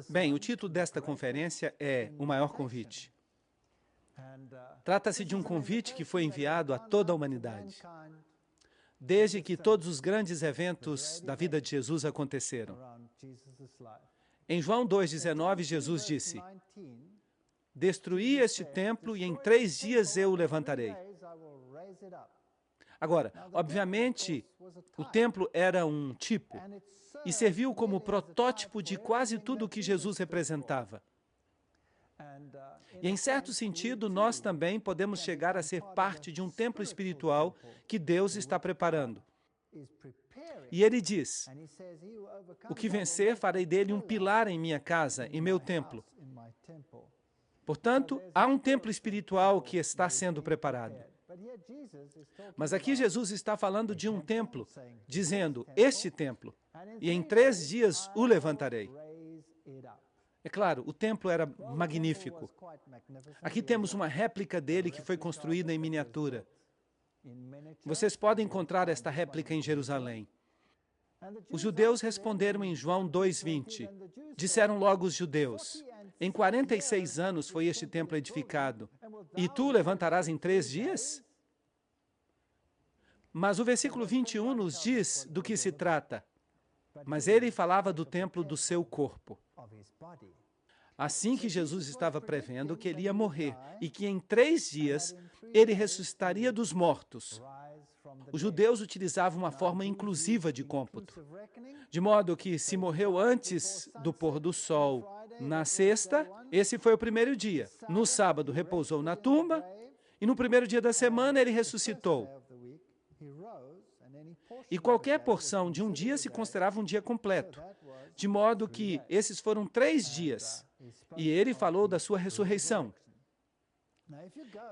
Bem, o título desta conferência é O Maior Convite. Trata-se de um convite que foi enviado a toda a humanidade, desde que todos os grandes eventos da vida de Jesus aconteceram. Em João 2,19, Jesus disse: "Destruí este templo e em 3 dias eu o levantarei." Agora, obviamente, o templo era um tipo e serviu como protótipo de quase tudo o que Jesus representava. E, em certo sentido, nós também podemos chegar a ser parte de um templo espiritual que Deus está preparando. E ele diz: "O que vencer, farei dele um pilar em minha casa, em meu templo." Portanto, há um templo espiritual que está sendo preparado. Mas aqui Jesus está falando de um templo, dizendo, este templo, e em 3 dias o levantarei. É claro, o templo era magnífico. Aqui temos uma réplica dele que foi construída em miniatura. Vocês podem encontrar esta réplica em Jerusalém. Os judeus responderam em João 2,20. Disseram logo os judeus: "Em 46 anos foi este templo edificado, e tu o levantarás em 3 dias?" Mas o versículo 21 nos diz do que se trata. Mas ele falava do templo do seu corpo. Assim que Jesus estava prevendo que ele ia morrer e que em 3 dias ele ressuscitaria dos mortos. Os judeus utilizavam uma forma inclusiva de cômputo, de modo que se morreu antes do pôr do sol na sexta, esse foi o primeiro dia. No sábado repousou na tumba e no primeiro dia da semana ele ressuscitou. E qualquer porção de um dia se considerava um dia completo, de modo que esses foram 3 dias. E ele falou da sua ressurreição.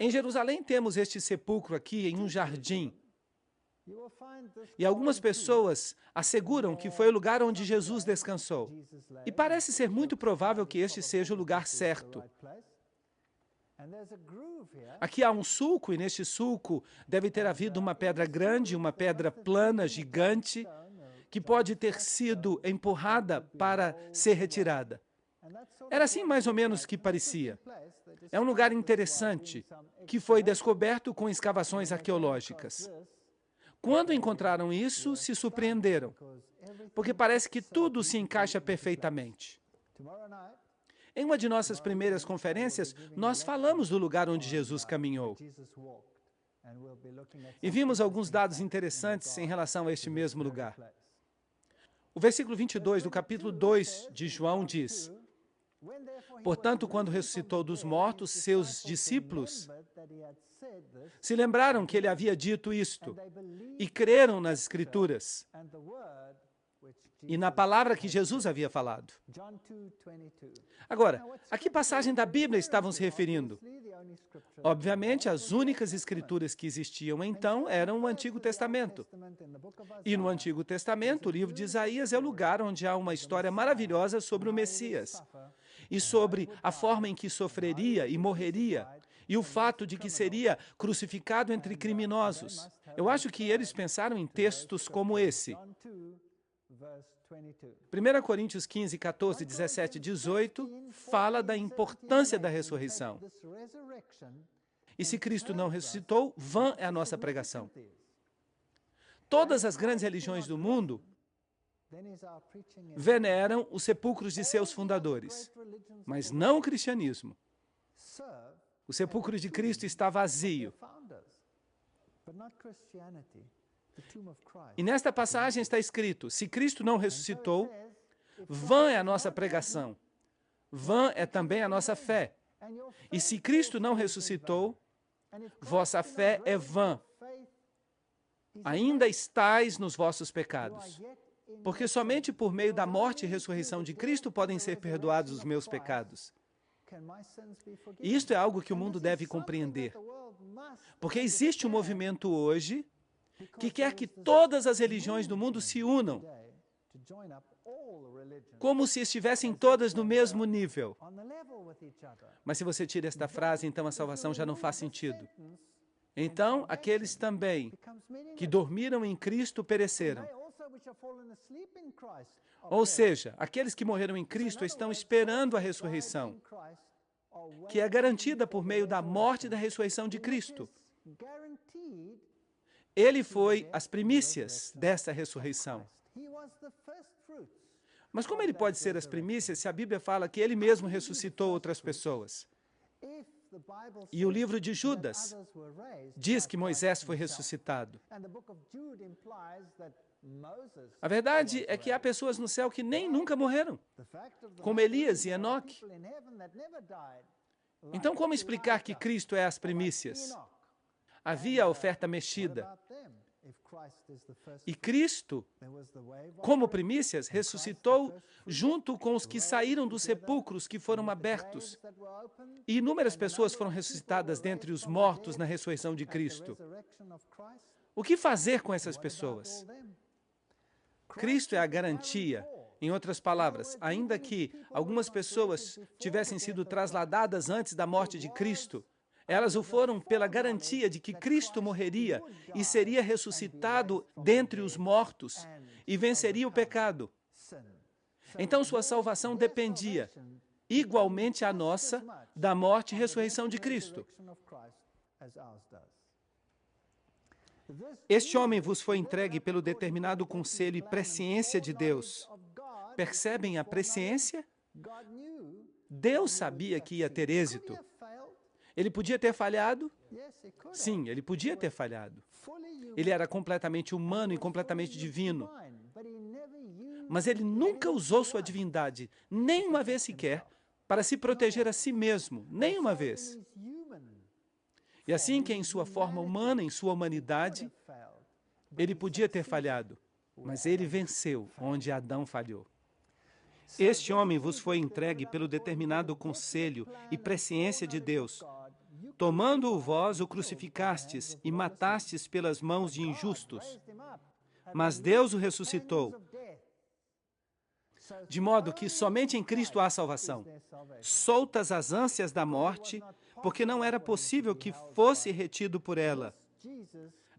Em Jerusalém temos este sepulcro aqui em um jardim. E algumas pessoas asseguram que foi o lugar onde Jesus descansou. E parece ser muito provável que este seja o lugar certo. Aqui há um sulco, e neste sulco deve ter havido uma pedra grande, uma pedra plana, gigante, que pode ter sido empurrada para ser retirada. Era assim mais ou menos que parecia. É um lugar interessante, que foi descoberto com escavações arqueológicas. Quando encontraram isso, se surpreenderam, porque parece que tudo se encaixa perfeitamente. Em uma de nossas primeiras conferências, nós falamos do lugar onde Jesus caminhou. E vimos alguns dados interessantes em relação a este mesmo lugar. O versículo 22 do capítulo 2 de João diz: "Portanto, quando ressuscitou dos mortos, seus discípulos se lembraram que ele havia dito isto e creram nas Escrituras e na palavra que Jesus havia falado." Agora, a que passagem da Bíblia estavam se referindo? Obviamente, as únicas escrituras que existiam então eram o Antigo Testamento. E no Antigo Testamento, o livro de Isaías é o lugar onde há uma história maravilhosa sobre o Messias e sobre a forma em que sofreria e morreria, e o fato de que seria crucificado entre criminosos. Eu acho que eles pensaram em textos como esse. 1 Coríntios 15, 14, 17 e 18 fala da importância da ressurreição. E se Cristo não ressuscitou, vã é a nossa pregação. Todas as grandes religiões do mundo veneram os sepulcros de seus fundadores, mas não o cristianismo. O sepulcro de Cristo está vazio. E nesta passagem está escrito: se Cristo não ressuscitou, vã é a nossa pregação, vã é também a nossa fé. E se Cristo não ressuscitou, vossa fé é vã. Ainda estais nos vossos pecados. Porque somente por meio da morte e ressurreição de Cristo podem ser perdoados os meus pecados. E isto é algo que o mundo deve compreender. Porque existe um movimento hoje que quer que todas as religiões do mundo se unam, como se estivessem todas no mesmo nível. Mas se você tira esta frase, então a salvação já não faz sentido. Então, aqueles também que dormiram em Cristo pereceram. Ou seja, aqueles que morreram em Cristo estão esperando a ressurreição, que é garantida por meio da morte e da ressurreição de Cristo. Ele foi as primícias dessa ressurreição. Mas como ele pode ser as primícias se a Bíblia fala que ele mesmo ressuscitou outras pessoas? E o livro de Judas diz que Moisés foi ressuscitado. A verdade é que há pessoas no céu que nem nunca morreram, como Elias e Enoque. Então, como explicar que Cristo é as primícias? Havia a oferta mexida. E Cristo, como primícias, ressuscitou junto com os que saíram dos sepulcros que foram abertos. E inúmeras pessoas foram ressuscitadas dentre os mortos na ressurreição de Cristo. O que fazer com essas pessoas? Cristo é a garantia. Em outras palavras, ainda que algumas pessoas tivessem sido trasladadas antes da morte de Cristo, elas o foram pela garantia de que Cristo morreria e seria ressuscitado dentre os mortos e venceria o pecado. Então sua salvação dependia, igualmente a nossa, da morte e ressurreição de Cristo. Este homem vos foi entregue pelo determinado conselho e presciência de Deus. Percebem a presciência? Deus sabia que ia ter êxito. Ele podia ter falhado? Sim, ele podia ter falhado. Ele era completamente humano e completamente divino. Mas ele nunca usou sua divindade, nem uma vez sequer, para se proteger a si mesmo, nem uma vez. E assim que em sua forma humana, em sua humanidade, ele podia ter falhado, mas ele venceu onde Adão falhou. Este homem vos foi entregue pelo determinado conselho e presciência de Deus. Tomando-o vós, o crucificastes e matastes pelas mãos de injustos. Mas Deus o ressuscitou, de modo que somente em Cristo há salvação. Soltas as ânsias da morte, porque não era possível que fosse retido por ela.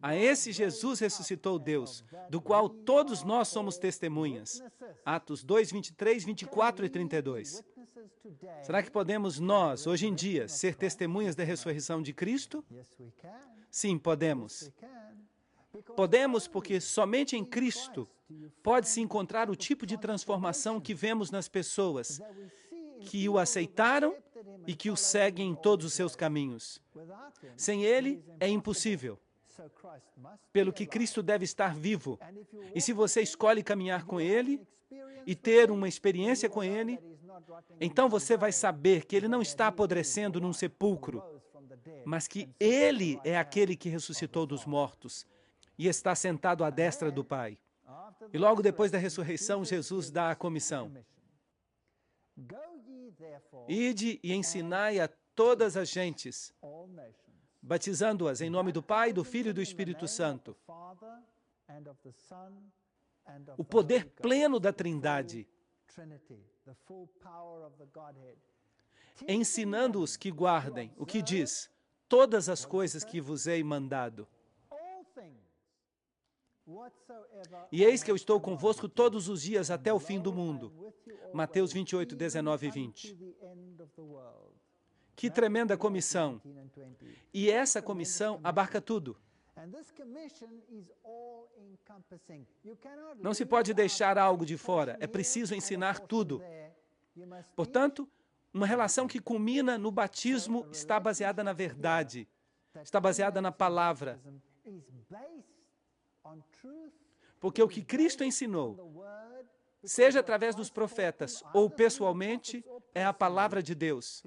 A esse Jesus ressuscitou Deus, do qual todos nós somos testemunhas. Atos 2, 23, 24 e 32. Será que podemos nós, hoje em dia, ser testemunhas da ressurreição de Cristo? Sim, podemos. Podemos porque somente em Cristo pode-se encontrar o tipo de transformação que vemos nas pessoas que o aceitaram e que o seguem em todos os seus caminhos. Sem Ele, é impossível. Pelo que Cristo deve estar vivo. E se você escolhe caminhar com Ele e ter uma experiência com Ele, então você vai saber que Ele não está apodrecendo num sepulcro, mas que Ele é aquele que ressuscitou dos mortos e está sentado à destra do Pai. E logo depois da ressurreição, Jesus dá a comissão. Ide e ensinai a todas as gentes, batizando-as em nome do Pai, do Filho e do Espírito Santo. O poder pleno da Trindade. Ensinando-os que guardem o que diz, todas as coisas que vos hei mandado. E eis que eu estou convosco todos os dias até o fim do mundo. Mateus 28, 19 e 20. Que tremenda comissão! E essa comissão abarca tudo. Não se pode deixar algo de fora, é preciso ensinar tudo. Portanto, uma relação que culmina no batismo está baseada na verdade, está baseada na palavra. Porque o que Cristo ensinou, seja através dos profetas ou pessoalmente, é a palavra de Deus.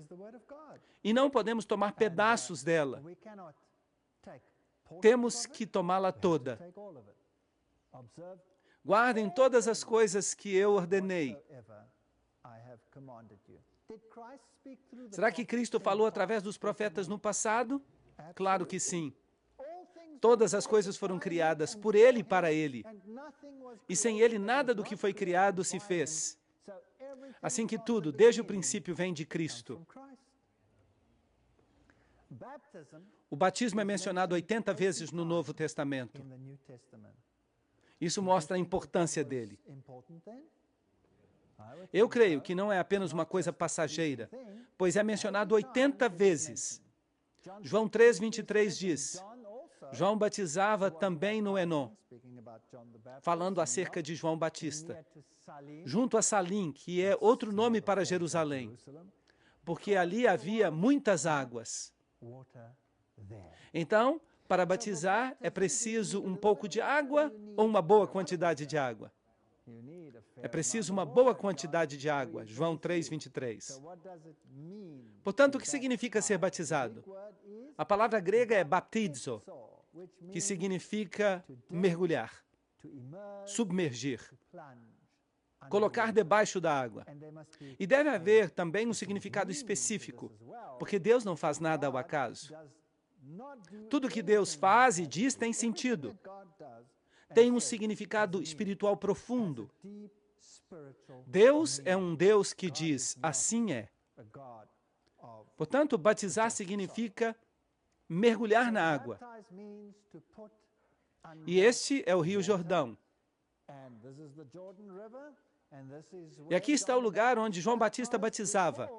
E não podemos tomar pedaços dela. Temos que tomá-la toda. Guardem todas as coisas que eu ordenei. Será que Cristo falou através dos profetas no passado? Claro que sim. Todas as coisas foram criadas por Ele e para Ele. E sem Ele, nada do que foi criado se fez. Assim que tudo, desde o princípio, vem de Cristo. O batismo é mencionado 80 vezes no Novo Testamento. Isso mostra a importância dele. Eu creio que não é apenas uma coisa passageira, pois é mencionado 80 vezes. João 3:23 diz, João batizava também no Enon, falando acerca de João Batista, junto a Salim, que é outro nome para Jerusalém, porque ali havia muitas águas. Então, para batizar, é preciso um pouco de água ou uma boa quantidade de água? É preciso uma boa quantidade de água, João 3:23. Portanto, o que significa ser batizado? A palavra grega é baptizo, que significa mergulhar, submergir, colocar debaixo da água. E deve haver também um significado específico, porque Deus não faz nada ao acaso. Tudo que Deus faz e diz tem sentido. Tem um significado espiritual profundo. Deus é um Deus que diz, assim é. Portanto, batizar significa mergulhar na água. E este é o Rio Jordão. E aqui está o lugar onde João Batista batizava,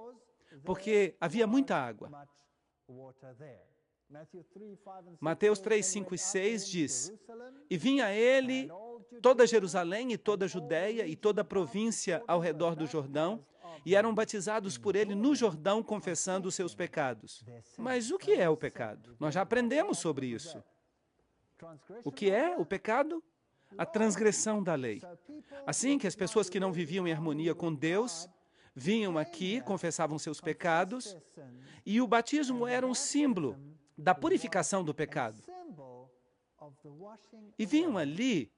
porque havia muita água. Mateus 3, 5 e 6 diz, e vinha a ele toda Jerusalém e toda a Judeia e toda a província ao redor do Jordão, e eram batizados por ele no Jordão, confessando os seus pecados. Mas o que é o pecado? Nós já aprendemos sobre isso. O que é o pecado? A transgressão da lei. Assim que as pessoas que não viviam em harmonia com Deus vinham aqui, confessavam seus pecados, e o batismo era um símbolo da purificação do pecado. E vinham ali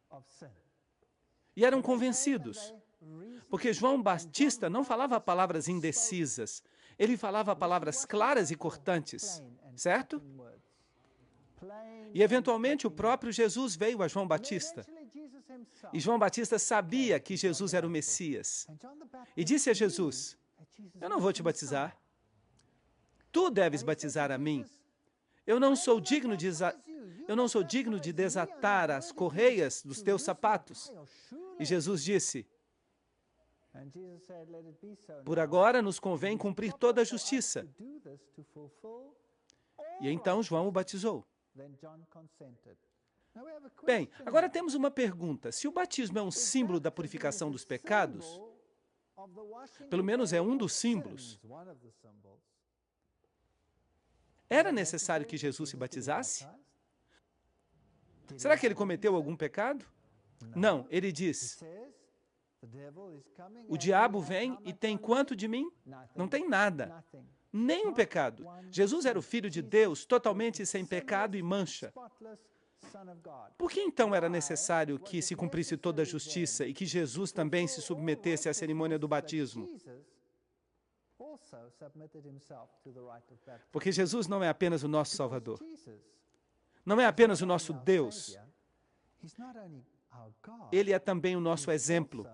e eram convencidos, porque João Batista não falava palavras indecisas, ele falava palavras claras e cortantes, certo? E eventualmente o próprio Jesus veio a João Batista. E João Batista sabia que Jesus era o Messias. E disse a Jesus, eu não vou te batizar. Tu deves batizar a mim. Eu não sou digno de desatar as correias dos teus sapatos. E Jesus disse, por agora nos convém cumprir toda a justiça. E então João o batizou. Bem, agora temos uma pergunta. Se o batismo é um símbolo da purificação dos pecados, pelo menos é um dos símbolos, era necessário que Jesus se batizasse? Será que ele cometeu algum pecado? Não, ele diz, o diabo vem e tem quanto de mim? Não tem nada. Nem um pecado. Jesus era o Filho de Deus, totalmente sem pecado e mancha. Por que então era necessário que se cumprisse toda a justiça e que Jesus também se submetesse à cerimônia do batismo? Porque Jesus não é apenas o nosso Salvador. Não é apenas o nosso Deus. Ele é também o nosso exemplo.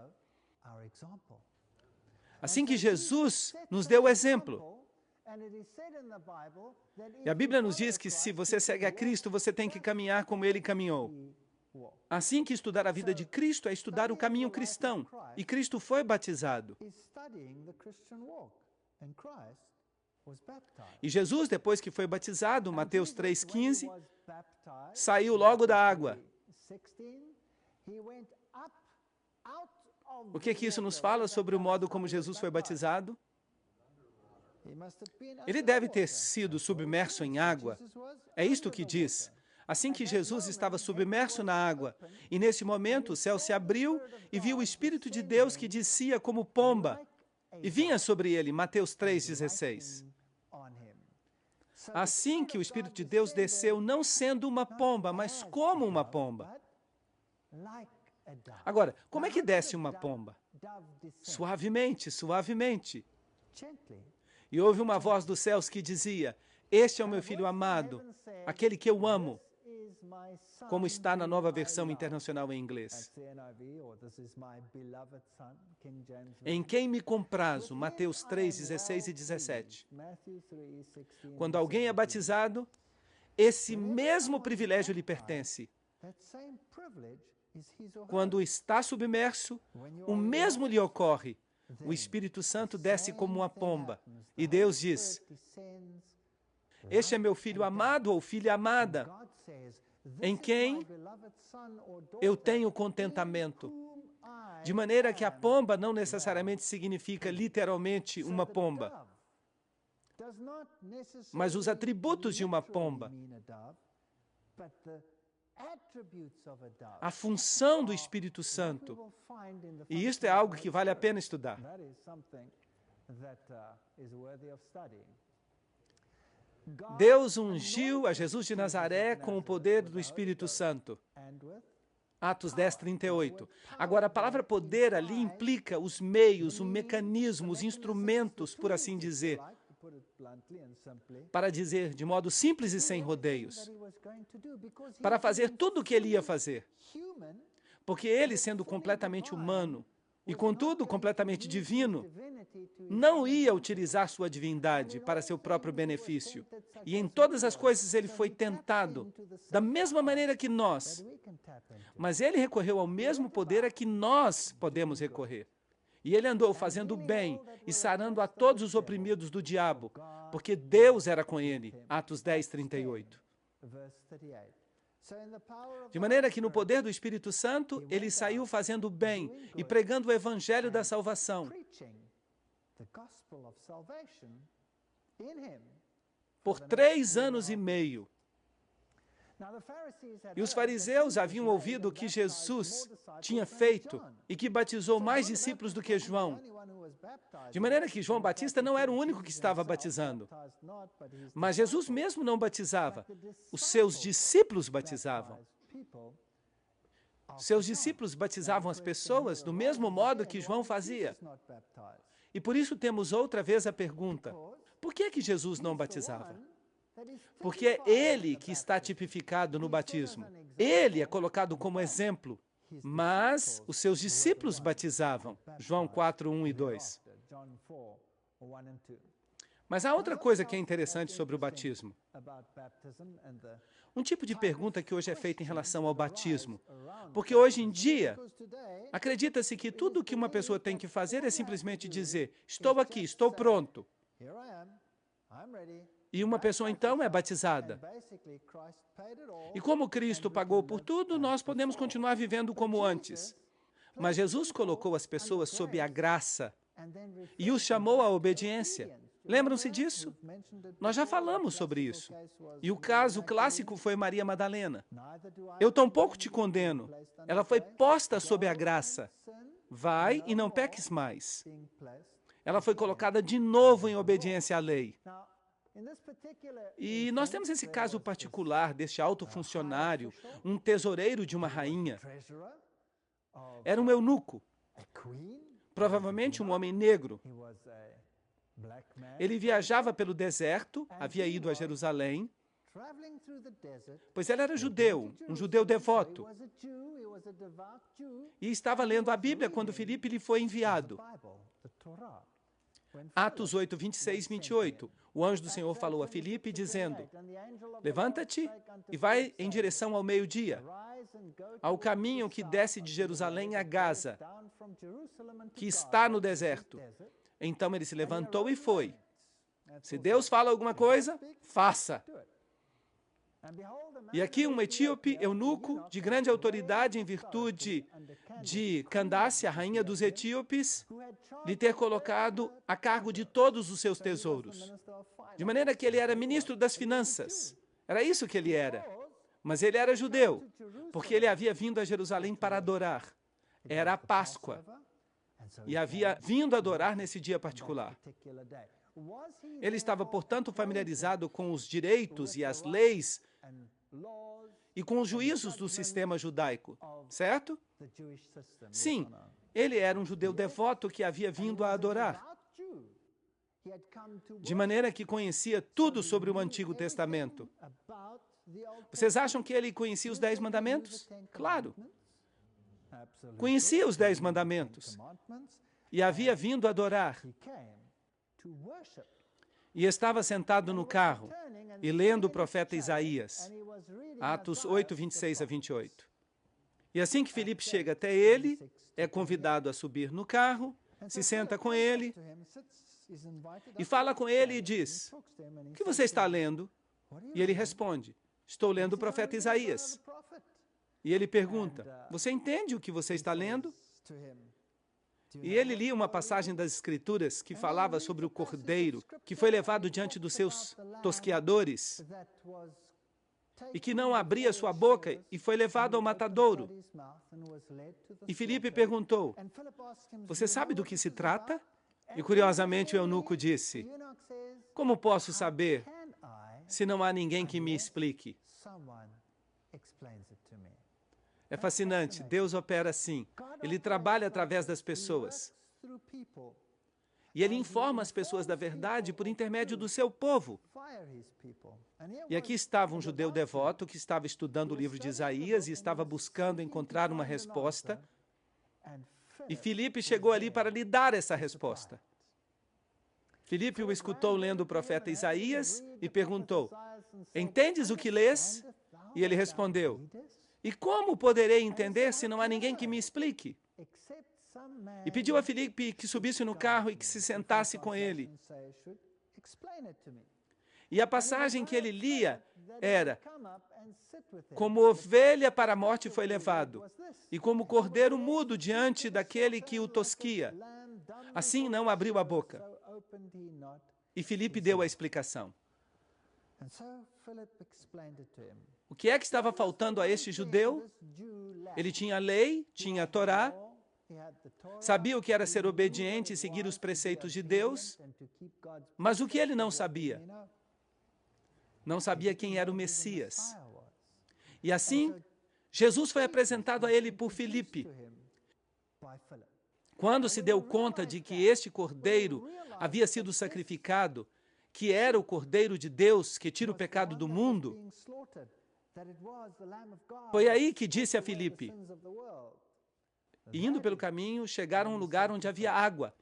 Assim que Jesus nos deu o exemplo. E a Bíblia nos diz que se você segue a Cristo, você tem que caminhar como Ele caminhou. Assim que estudar a vida de Cristo é estudar o caminho cristão. E Cristo foi batizado. E Jesus, depois que foi batizado, Mateus 3,15, saiu logo da água. O que isso nos fala sobre o modo como Jesus foi batizado? Ele deve ter sido submerso em água. É isto que diz. Assim que Jesus estava submerso na água, e nesse momento o céu se abriu e viu o Espírito de Deus que descia como pomba e vinha sobre ele, Mateus 3,16. Assim que o Espírito de Deus desceu, não sendo uma pomba, mas como uma pomba. Agora, como é que desce uma pomba? Suavemente, suavemente. E houve uma voz dos céus que dizia, este é o meu filho amado, aquele que eu amo, como está na Nova Versão Internacional em inglês. Em quem me comprazo, Mateus 3, 16 e 17. Quando alguém é batizado, esse mesmo privilégio lhe pertence. Quando está submerso, o mesmo lhe ocorre. O Espírito Santo desce como uma pomba. E Deus diz: este é meu filho amado ou filha amada, em quem eu tenho contentamento. De maneira que a pomba não necessariamente significa literalmente uma pomba, mas os atributos de uma pomba. A função do Espírito Santo. E isto é algo que vale a pena estudar. Deus ungiu a Jesus de Nazaré com o poder do Espírito Santo. Atos 10, 38. Agora, a palavra poder ali implica os meios, o mecanismo, os instrumentos, por assim dizer. Para dizer de modo simples e sem rodeios. Para fazer tudo o que ele ia fazer. Porque ele, sendo completamente humano, e contudo completamente divino, não ia utilizar sua divindade para seu próprio benefício. E em todas as coisas ele foi tentado, da mesma maneira que nós. Mas ele recorreu ao mesmo poder a que nós podemos recorrer. E ele andou fazendo bem e sarando a todos os oprimidos do diabo, porque Deus era com ele. Atos 10, 38. De maneira que no poder do Espírito Santo, ele saiu fazendo bem e pregando o Evangelho da salvação. Por 3 anos e meio. E os fariseus haviam ouvido o que Jesus tinha feito e que batizou mais discípulos do que João. De maneira que João Batista não era o único que estava batizando. Mas Jesus mesmo não batizava. Os seus discípulos batizavam. Seus discípulos batizavam as pessoas do mesmo modo que João fazia. E por isso temos outra vez a pergunta: por que Jesus não batizava? Porque é ele que está tipificado no batismo. Ele é colocado como exemplo. Mas os seus discípulos batizavam. João 4, 1 e 2. Mas há outra coisa que é interessante sobre o batismo. Um tipo de pergunta que hoje é feita em relação ao batismo. Porque hoje em dia, acredita-se que tudo o que uma pessoa tem que fazer é simplesmente dizer: estou aqui, estou pronto. E uma pessoa então é batizada. E como Cristo pagou por tudo, nós podemos continuar vivendo como antes. Mas Jesus colocou as pessoas sob a graça e os chamou à obediência. Lembram-se disso? Nós já falamos sobre isso. E o caso clássico foi Maria Madalena. Eu tampouco te condeno. Ela foi posta sob a graça. Vai e não peques mais. Ela foi colocada de novo em obediência à lei. E nós temos esse caso particular deste alto funcionário, um tesoureiro de uma rainha. Era um eunuco, provavelmente um homem negro. Ele viajava pelo deserto, havia ido a Jerusalém, pois ele era judeu, um judeu devoto. E estava lendo a Bíblia quando Filipe lhe foi enviado. Atos 8, 26 e 28. O anjo do Senhor falou a Filipe, dizendo: levanta-te e vai em direção ao meio-dia, ao caminho que desce de Jerusalém a Gaza, que está no deserto. Então ele se levantou e foi. Se Deus fala alguma coisa, faça. E aqui um etíope, eunuco, de grande autoridade em virtude de Candace, a rainha dos etíopes, lhe ter colocado a cargo de todos os seus tesouros. De maneira que ele era ministro das finanças. Era isso que ele era. Mas ele era judeu, porque ele havia vindo a Jerusalém para adorar. Era a Páscoa. E havia vindo adorar nesse dia particular. Ele estava, portanto, familiarizado com os direitos e as leis e com os juízos do sistema judaico, certo? Sim, ele era um judeu devoto que havia vindo a adorar. De maneira que conhecia tudo sobre o Antigo Testamento. Vocês acham que ele conhecia os 10 mandamentos? Claro. Conhecia os 10 mandamentos. E havia vindo adorar. E estava sentado no carro e lendo o profeta Isaías. Atos 8, 26 a 28. E assim que Filipe chega até ele, é convidado a subir no carro, se senta com ele e fala com ele e diz: o que você está lendo? E ele responde: estou lendo o profeta Isaías. E ele pergunta: você entende o que você está lendo? E ele lia uma passagem das Escrituras que falava sobre o cordeiro que foi levado diante dos seus tosquiadores e que não abria sua boca e foi levado ao matadouro. E Filipe perguntou: você sabe do que se trata? E curiosamente o eunuco disse: como posso saber se não há ninguém que me explique? É fascinante, Deus opera assim. Ele trabalha através das pessoas. E ele informa as pessoas da verdade por intermédio do seu povo. E aqui estava um judeu devoto que estava estudando o livro de Isaías e estava buscando encontrar uma resposta. E Filipe chegou ali para lhe dar essa resposta. Filipe o escutou lendo o profeta Isaías e perguntou: entendes o que lês? E ele respondeu: e como poderei entender se não há ninguém que me explique? E pediu a Filipe que subisse no carro e que se sentasse com ele. E a passagem que ele lia era: como ovelha para a morte foi levado, e como cordeiro mudo diante daquele que o tosquia, assim não abriu a boca. E Filipe deu a explicação. O que é que estava faltando a este judeu? Ele tinha a lei, tinha a Torá, sabia o que era ser obediente e seguir os preceitos de Deus, mas o que ele não sabia? Não sabia quem era o Messias. E assim, Jesus foi apresentado a ele por Filipe. Quando se deu conta de que este cordeiro havia sido sacrificado, que era o Cordeiro de Deus que tira o pecado do mundo, foi aí que disse a Filipe. E indo pelo caminho, chegaram a um lugar onde havia água.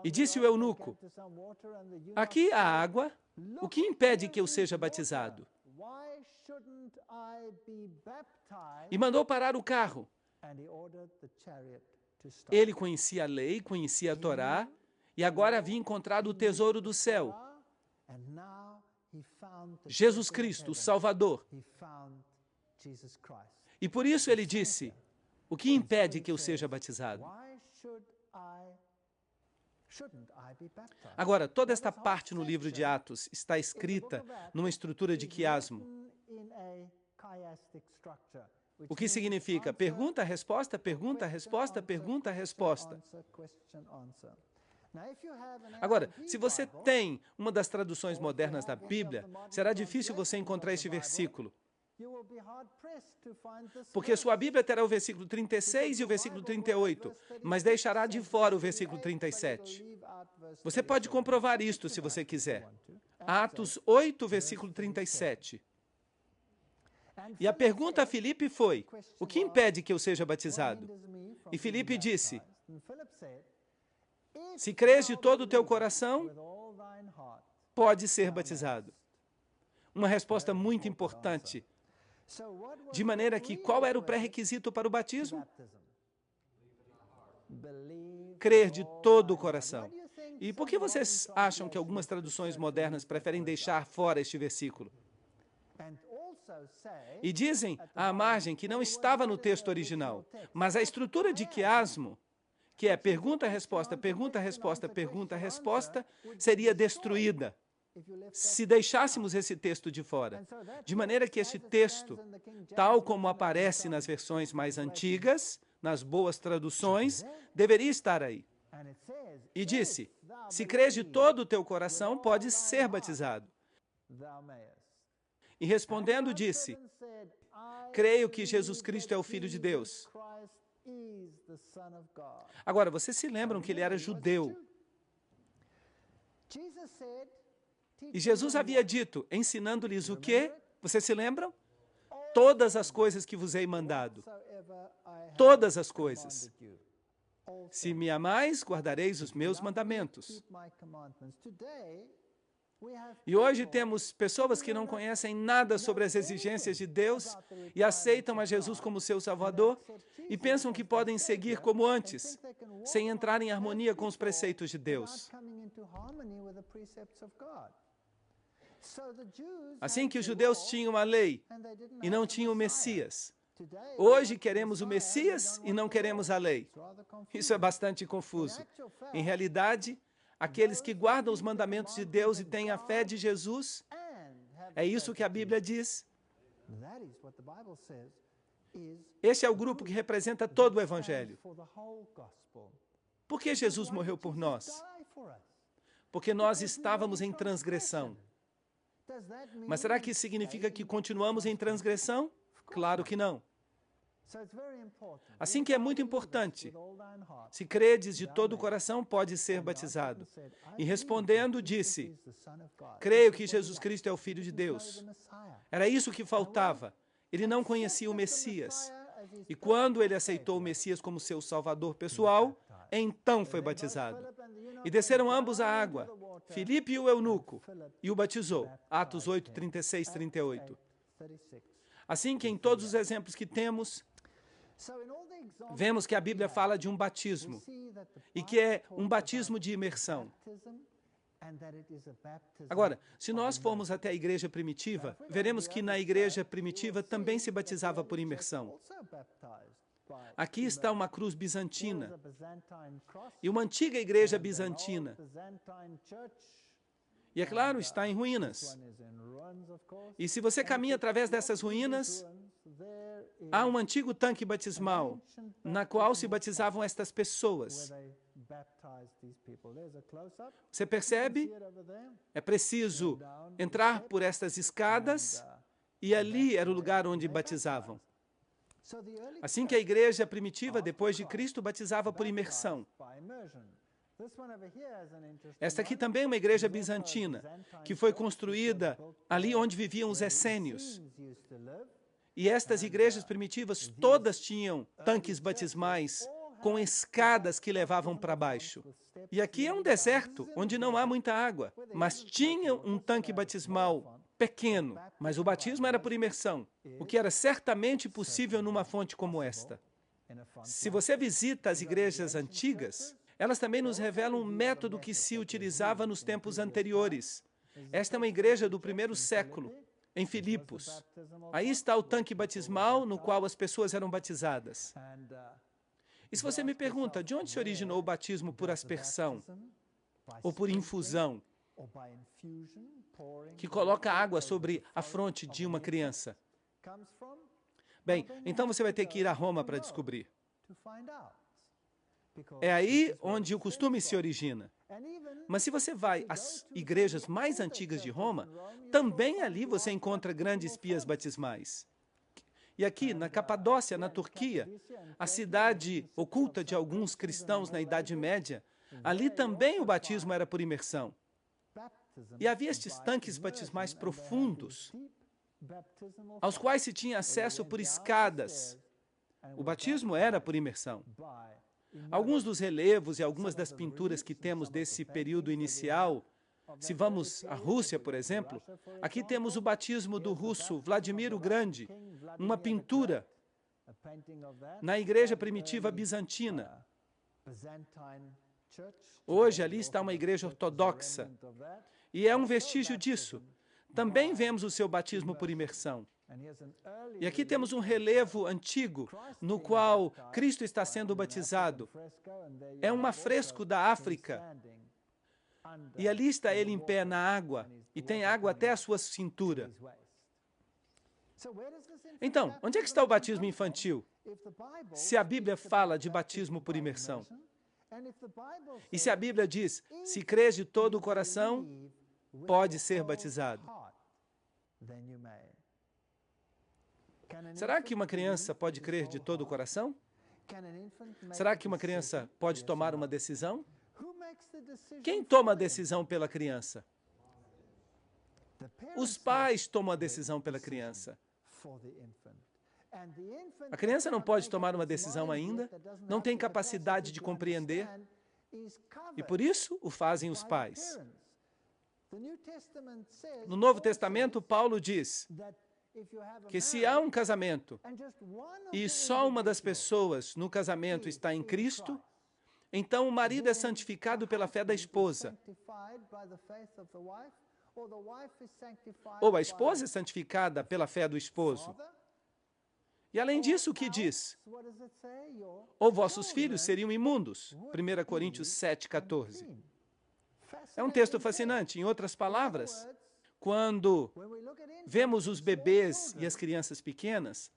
E disse o eunuco: aqui há água, o que impede que eu seja batizado? E mandou parar o carro. Ele conhecia a lei, conhecia a Torá, e agora havia encontrado o tesouro do céu. Jesus Cristo, o Salvador. E por isso ele disse: o que impede que eu seja batizado? Agora, toda esta parte no livro de Atos está escrita numa estrutura de quiasmo. O que significa pergunta, resposta, pergunta, resposta, pergunta, resposta. Agora, se você tem uma das traduções modernas da Bíblia, será difícil você encontrar este versículo. Porque sua Bíblia terá o versículo 36 e o versículo 38, mas deixará de fora o versículo 37. Você pode comprovar isto se você quiser. Atos 8, versículo 37. E a pergunta a Filipe foi: o que impede que eu seja batizado? E Filipe disse: se crês de todo o teu coração, pode ser batizado. Uma resposta muito importante. De maneira que, qual era o pré-requisito para o batismo? Crer de todo o coração. E por que vocês acham que algumas traduções modernas preferem deixar fora este versículo? E dizem à margem que não estava no texto original, mas a estrutura de quiasmo, que é pergunta, resposta, pergunta, resposta, pergunta, resposta, seria destruída se deixássemos esse texto de fora. De maneira que este texto, tal como aparece nas versões mais antigas, nas boas traduções, deveria estar aí. E disse: se crês de todo o teu coração, podes ser batizado. E respondendo disse: creio que Jesus Cristo é o Filho de Deus. Agora, vocês se lembram que ele era judeu. E Jesus havia dito, ensinando-lhes o quê? Vocês se lembram? Todas as coisas que vos hei mandado. Todas as coisas. Se me amais, guardareis os meus mandamentos. E hoje temos pessoas que não conhecem nada sobre as exigências de Deus e aceitam a Jesus como seu Salvador e pensam que podem seguir como antes, sem entrar em harmonia com os preceitos de Deus. Assim que os judeus tinham a lei e não tinham o Messias. Hoje queremos o Messias e não queremos a lei. Isso é bastante confuso. Em realidade, aqueles que guardam os mandamentos de Deus e têm a fé de Jesus, é isso que a Bíblia diz. Este é o grupo que representa todo o Evangelho. Por que Jesus morreu por nós? Porque nós estávamos em transgressão. Mas será que isso significa que continuamos em transgressão? Claro que não. Assim que é muito importante, se credes de todo o coração, pode ser batizado. E respondendo, disse, creio que Jesus Cristo é o Filho de Deus. Era isso que faltava. Ele não conhecia o Messias. E quando ele aceitou o Messias como seu salvador pessoal, então foi batizado. E desceram ambos à água, Filipe e o eunuco, e o batizou. Atos 8, 36, 38. Assim que em todos os exemplos que temos, vemos que a Bíblia fala de um batismo, e que é um batismo de imersão. Agora, se nós formos até a igreja primitiva, veremos que na igreja primitiva também se batizava por imersão. Aqui está uma cruz bizantina e uma antiga igreja bizantina. E é claro, está em ruínas. E se você caminha através dessas ruínas, há um antigo tanque batismal, na qual se batizavam estas pessoas. Você percebe? É preciso entrar por estas escadas, e ali era o lugar onde batizavam. Assim que a igreja primitiva, depois de Cristo, batizava por imersão. Esta aqui também é uma igreja bizantina, que foi construída ali onde viviam os essênios. E estas igrejas primitivas todas tinham tanques batismais com escadas que levavam para baixo. E aqui é um deserto, onde não há muita água, mas tinham um tanque batismal pequeno, mas o batismo era por imersão, o que era certamente possível numa fonte como esta. Se você visita as igrejas antigas, elas também nos revelam um método que se utilizava nos tempos anteriores. Esta é uma igreja do primeiro século, em Filipos. Aí está o tanque batismal no qual as pessoas eram batizadas. E se você me pergunta, de onde se originou o batismo por aspersão ou por infusão, que coloca água sobre a fronte de uma criança? Bem, então você vai ter que ir a Roma para descobrir. É aí onde o costume se origina. Mas se você vai às igrejas mais antigas de Roma, também ali você encontra grandes pias batismais. E aqui, na Capadócia, na Turquia, a cidade oculta de alguns cristãos na Idade Média, ali também o batismo era por imersão. E havia estes tanques batismais profundos, aos quais se tinha acesso por escadas. O batismo era por imersão. Alguns dos relevos e algumas das pinturas que temos desse período inicial, se vamos à Rússia, por exemplo, aqui temos o batismo do russo Vladimir o Grande, uma pintura na igreja primitiva bizantina. Hoje ali está uma igreja ortodoxa, e é um vestígio disso. Também vemos o seu batismo por imersão. E aqui temos um relevo antigo, no qual Cristo está sendo batizado. É um afresco da África. E ali está ele em pé na água, e tem água até a sua cintura. Então, onde é que está o batismo infantil? Se a Bíblia fala de batismo por imersão. E se a Bíblia diz, se crês de todo o coração, pode ser batizado. Será que uma criança pode crer de todo o coração? Será que uma criança pode tomar uma decisão? Quem toma a decisão pela criança? Os pais tomam a decisão pela criança. A criança não pode tomar uma decisão ainda, não tem capacidade de compreender, e por isso o fazem os pais. No Novo Testamento, Paulo diz que se há um casamento e só uma das pessoas no casamento está em Cristo, então o marido é santificado pela fé da esposa. Ou a esposa é santificada pela fé do esposo. E além disso, o que diz? Ou vossos filhos seriam imundos. 1 Coríntios 7,14. É um texto fascinante. Em outras palavras, quando vemos os bebês e as crianças pequenas,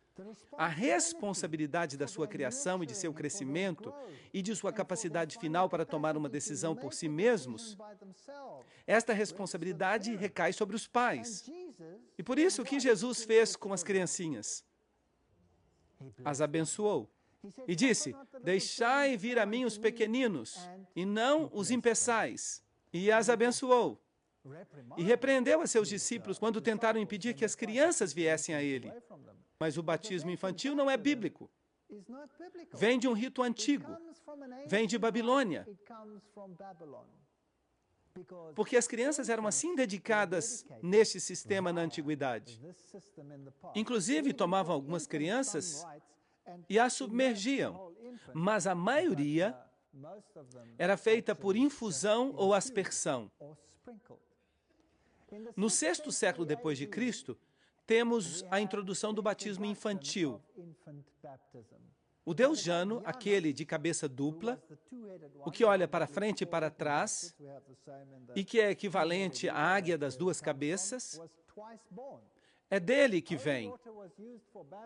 a responsabilidade da sua criação e de seu crescimento e de sua capacidade final para tomar uma decisão por si mesmos, esta responsabilidade recai sobre os pais. E por isso, o que Jesus fez com as criancinhas? As abençoou. E disse, deixai vir a mim os pequeninos, e não os impeçais. E as abençoou. E repreendeu a seus discípulos quando tentaram impedir que as crianças viessem a ele. Mas o batismo infantil não é bíblico. Vem de um rito antigo. Vem de Babilônia. Porque as crianças eram assim dedicadas neste sistema na antiguidade. Inclusive, tomavam algumas crianças e as submergiam. Mas a maioria era feita por infusão ou aspersão. No 6º século depois de Cristo, temos a introdução do batismo infantil. O Deus Jano, aquele de cabeça dupla, o que olha para frente e para trás, e que é equivalente à águia das duas cabeças, é dele que vem,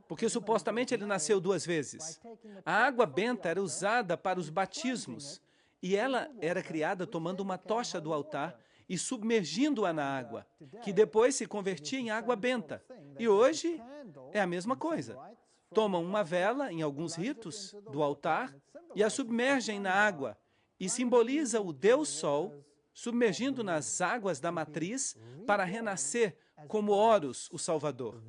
porque supostamente ele nasceu 2 vezes. A água benta era usada para os batismos, e ela era criada tomando uma tocha do altar e submergindo-a na água, que depois se convertia em água benta. E hoje é a mesma coisa. Tomam uma vela, em alguns ritos, do altar, e a submergem na água, e simboliza o Deus Sol, submergindo nas águas da matriz, para renascer como Horus, o Salvador.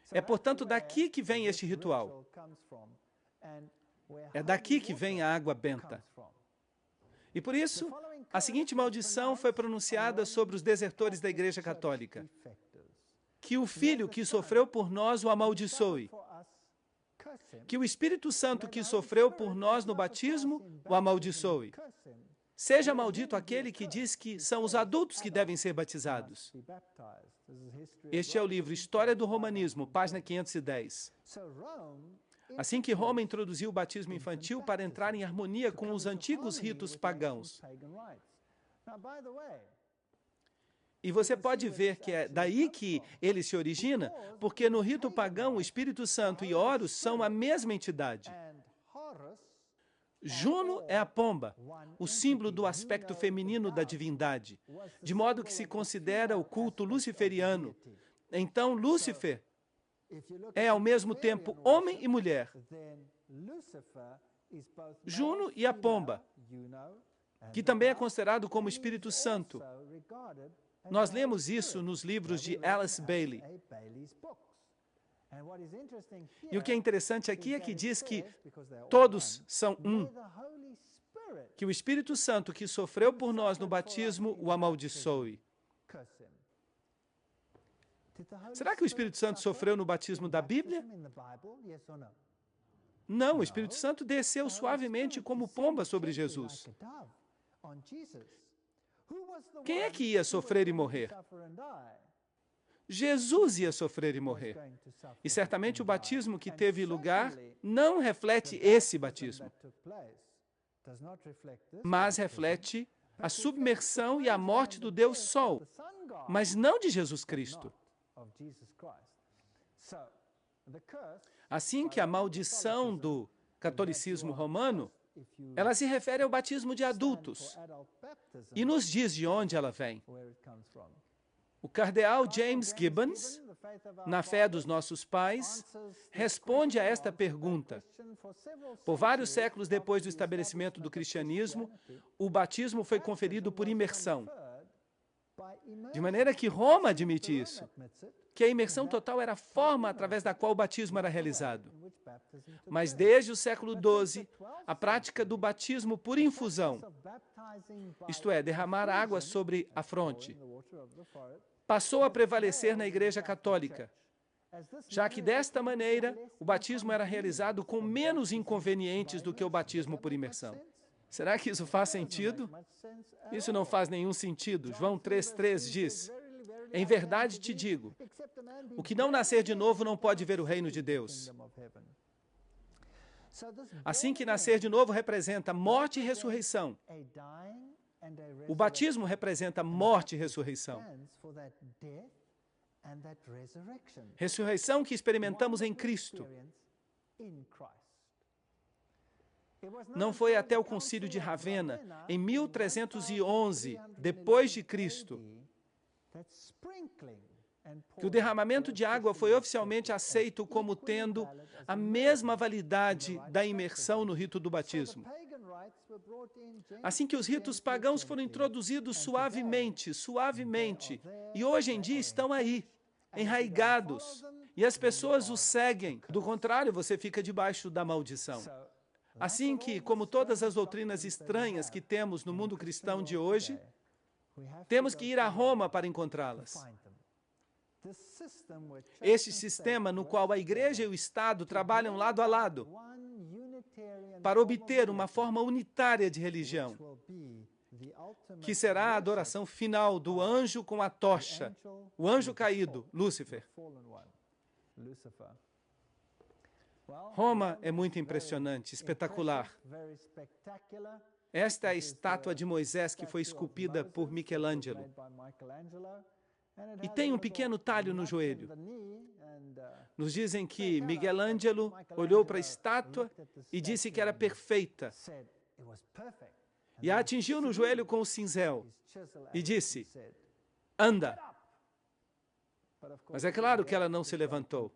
É, portanto, daqui que vem este ritual. É daqui que vem a água benta. E por isso, a seguinte maldição foi pronunciada sobre os desertores da Igreja Católica: que o Filho que sofreu por nós o amaldiçoe, que o Espírito Santo que sofreu por nós no batismo o amaldiçoe. Seja maldito aquele que diz que são os adultos que devem ser batizados. Este é o livro História do Romanismo, página 510. Assim que Roma introduziu o batismo infantil para entrar em harmonia com os antigos ritos pagãos. E você pode ver que é daí que ele se origina, porque no rito pagão o Espírito Santo e Horus são a mesma entidade. Juno é a pomba, o símbolo do aspecto feminino da divindade, de modo que se considera o culto luciferiano. Então, Lúcifer é ao mesmo tempo homem e mulher. Juno e a pomba, que também é considerado como Espírito Santo. Nós lemos isso nos livros de Alice Bailey. E o que é interessante aqui é que diz que todos são um. Que o Espírito Santo que sofreu por nós no batismo o amaldiçoe. Será que o Espírito Santo sofreu no batismo da Bíblia? Não, o Espírito Santo desceu suavemente como pomba sobre Jesus. Quem é que ia sofrer e morrer? Jesus ia sofrer e morrer. E certamente o batismo que teve lugar não reflete esse batismo, mas reflete a submersão e a morte do Deus Sol, mas não de Jesus Cristo. Assim que a maldição do catolicismo romano, ela se refere ao batismo de adultos e nos diz de onde ela vem. O cardeal James Gibbons, na fé dos nossos pais, responde a esta pergunta. Por vários séculos depois do estabelecimento do cristianismo, o batismo foi conferido por imersão. De maneira que Roma admite isso, que a imersão total era a forma através da qual o batismo era realizado. Mas desde o século XII, a prática do batismo por infusão, isto é, derramar água sobre a fronte, passou a prevalecer na Igreja Católica, já que desta maneira o batismo era realizado com menos inconvenientes do que o batismo por imersão. Será que isso faz sentido? Isso não faz nenhum sentido. João 3,3 diz: em verdade te digo, o que não nascer de novo não pode ver o reino de Deus. Assim que nascer de novo representa morte e ressurreição, o batismo representa morte e ressurreição. Ressurreição que experimentamos em Cristo. Não foi até o Concílio de Ravenna, em 1311, depois de Cristo, que o derramamento de água foi oficialmente aceito como tendo a mesma validade da imersão no rito do batismo. Assim que os ritos pagãos foram introduzidos suavemente, e hoje em dia estão aí, enraigados, e as pessoas os seguem. Do contrário, você fica debaixo da maldição. Assim que, como todas as doutrinas estranhas que temos no mundo cristão de hoje, temos que ir a Roma para encontrá-las. Este sistema no qual a Igreja e o Estado trabalham lado a lado para obter uma forma unitária de religião, que será a adoração final do anjo com a tocha, o anjo caído, Lúcifer. Roma é muito impressionante, espetacular. Esta é a estátua de Moisés que foi esculpida por Michelangelo. E tem um pequeno talho no joelho. Nos dizem que Michelangelo olhou para a estátua e disse que era perfeita. E a atingiu no joelho com o cinzel e disse: anda. Mas é claro que ela não se levantou.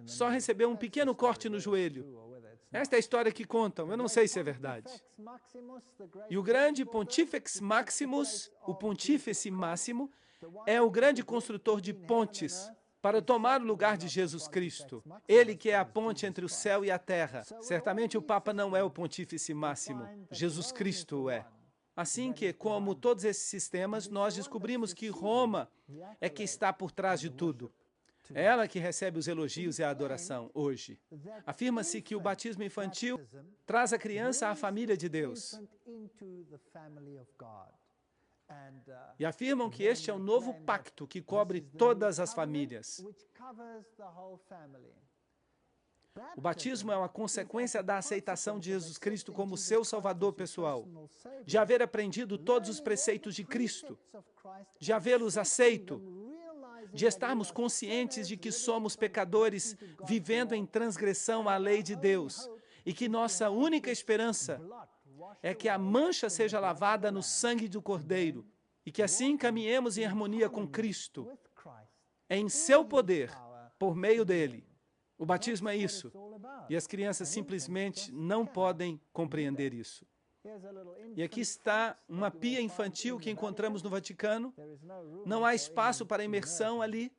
Só recebeu um pequeno corte no joelho. Esta é a história que contam, eu não sei se é verdade. E o grande Pontifex Maximus, o Pontífice Máximo, é o grande construtor de pontes para tomar o lugar de Jesus Cristo. Ele que é a ponte entre o céu e a terra. Certamente o Papa não é o Pontífice Máximo, Jesus Cristo o é. Assim que, como todos esses sistemas, nós descobrimos que Roma é que está por trás de tudo. É ela que recebe os elogios e a adoração hoje. Afirma-se que o batismo infantil traz a criança à família de Deus. E afirmam que este é o novo pacto que cobre todas as famílias. O batismo é uma consequência da aceitação de Jesus Cristo como seu Salvador pessoal, de haver aprendido todos os preceitos de Cristo, de havê-los aceito, de estarmos conscientes de que somos pecadores vivendo em transgressão à lei de Deus e que nossa única esperança é que a mancha seja lavada no sangue do Cordeiro e que assim caminhemos em harmonia com Cristo, em seu poder, por meio dele. O batismo é isso, e as crianças simplesmente não podem compreender isso. E aqui está uma pia infantil que encontramos no Vaticano. Não há espaço para imersão ali.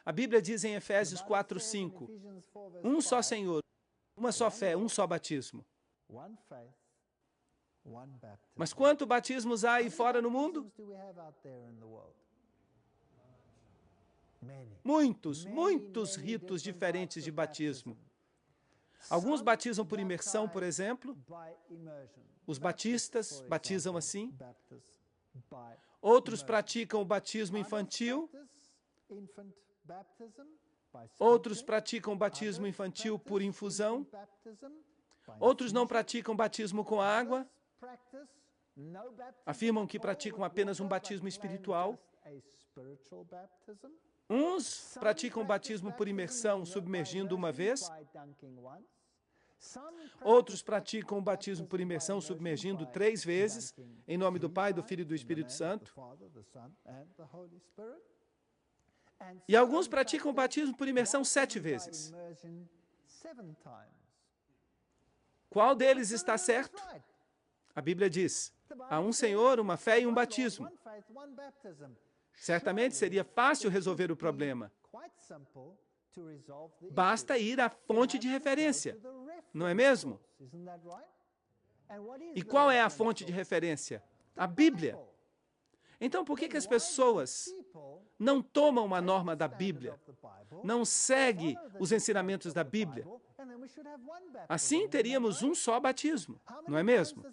A Bíblia diz em Efésios 4:5, um só Senhor, uma só fé, um só batismo. Mas quantos batismos há aí fora no mundo? Muitos ritos diferentes de batismo. Alguns batizam por imersão, por exemplo. Os batistas batizam assim. Outros praticam o batismo infantil. Outros praticam o batismo infantil por infusão. Outros não praticam batismo com água. Afirmam que praticam apenas um batismo espiritual. Uns praticam o batismo por imersão, submergindo uma vez. Outros praticam o batismo por imersão, submergindo 3 vezes, em nome do Pai, do Filho e do Espírito Santo. E alguns praticam o batismo por imersão 7 vezes. Qual deles está certo? A Bíblia diz, Há um Senhor, uma fé e um batismo. Certamente seria fácil resolver o problema. Basta ir à fonte de referência, não é mesmo? E qual é a fonte de referência? A Bíblia. Então, por que as pessoas não tomam uma norma da Bíblia? Não seguem os ensinamentos da Bíblia? Assim teríamos um só batismo, não é mesmo?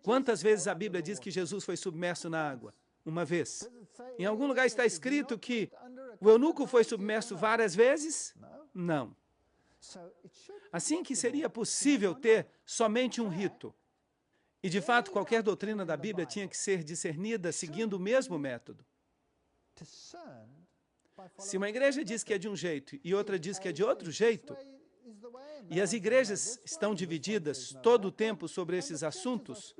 Quantas vezes a Bíblia diz que Jesus foi submerso na água? Uma vez. Em algum lugar está escrito que o eunuco foi submerso várias vezes? Não. Assim que seria possível ter somente um rito. E, de fato, qualquer doutrina da Bíblia tinha que ser discernida seguindo o mesmo método. Se uma igreja diz que é de um jeito e outra diz que é de outro jeito, e as igrejas estão divididas todo o tempo sobre esses assuntos,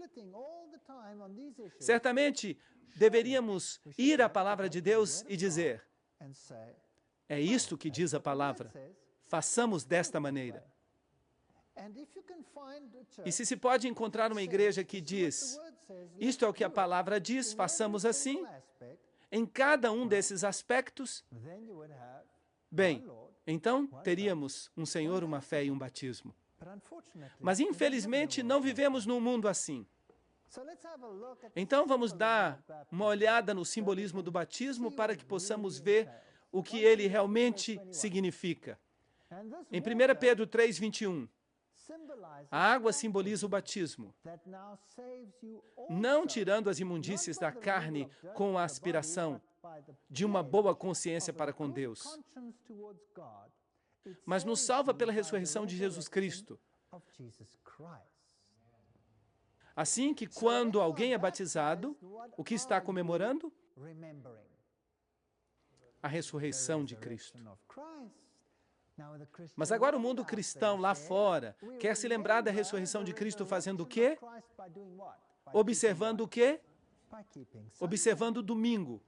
certamente deveríamos ir à palavra de Deus e dizer: é isto que diz a palavra, façamos desta maneira. E se pode encontrar uma igreja que diz: isto é o que a palavra diz, façamos assim, em cada um desses aspectos, bem, então teríamos um Senhor, uma fé e um batismo. Mas, infelizmente, não vivemos num mundo assim. Então, vamos dar uma olhada no simbolismo do batismo para que possamos ver o que ele realmente significa. Em 1 Pedro 3:21, a água simboliza o batismo, não tirando as imundícias da carne com a aspiração de uma boa consciência para com Deus, mas nos salva pela ressurreição de Jesus Cristo. Assim que quando alguém é batizado, o que está comemorando? A ressurreição de Cristo. Mas agora o mundo cristão lá fora quer se lembrar da ressurreição de Cristo fazendo o quê? Observando o quê? Observando o domingo.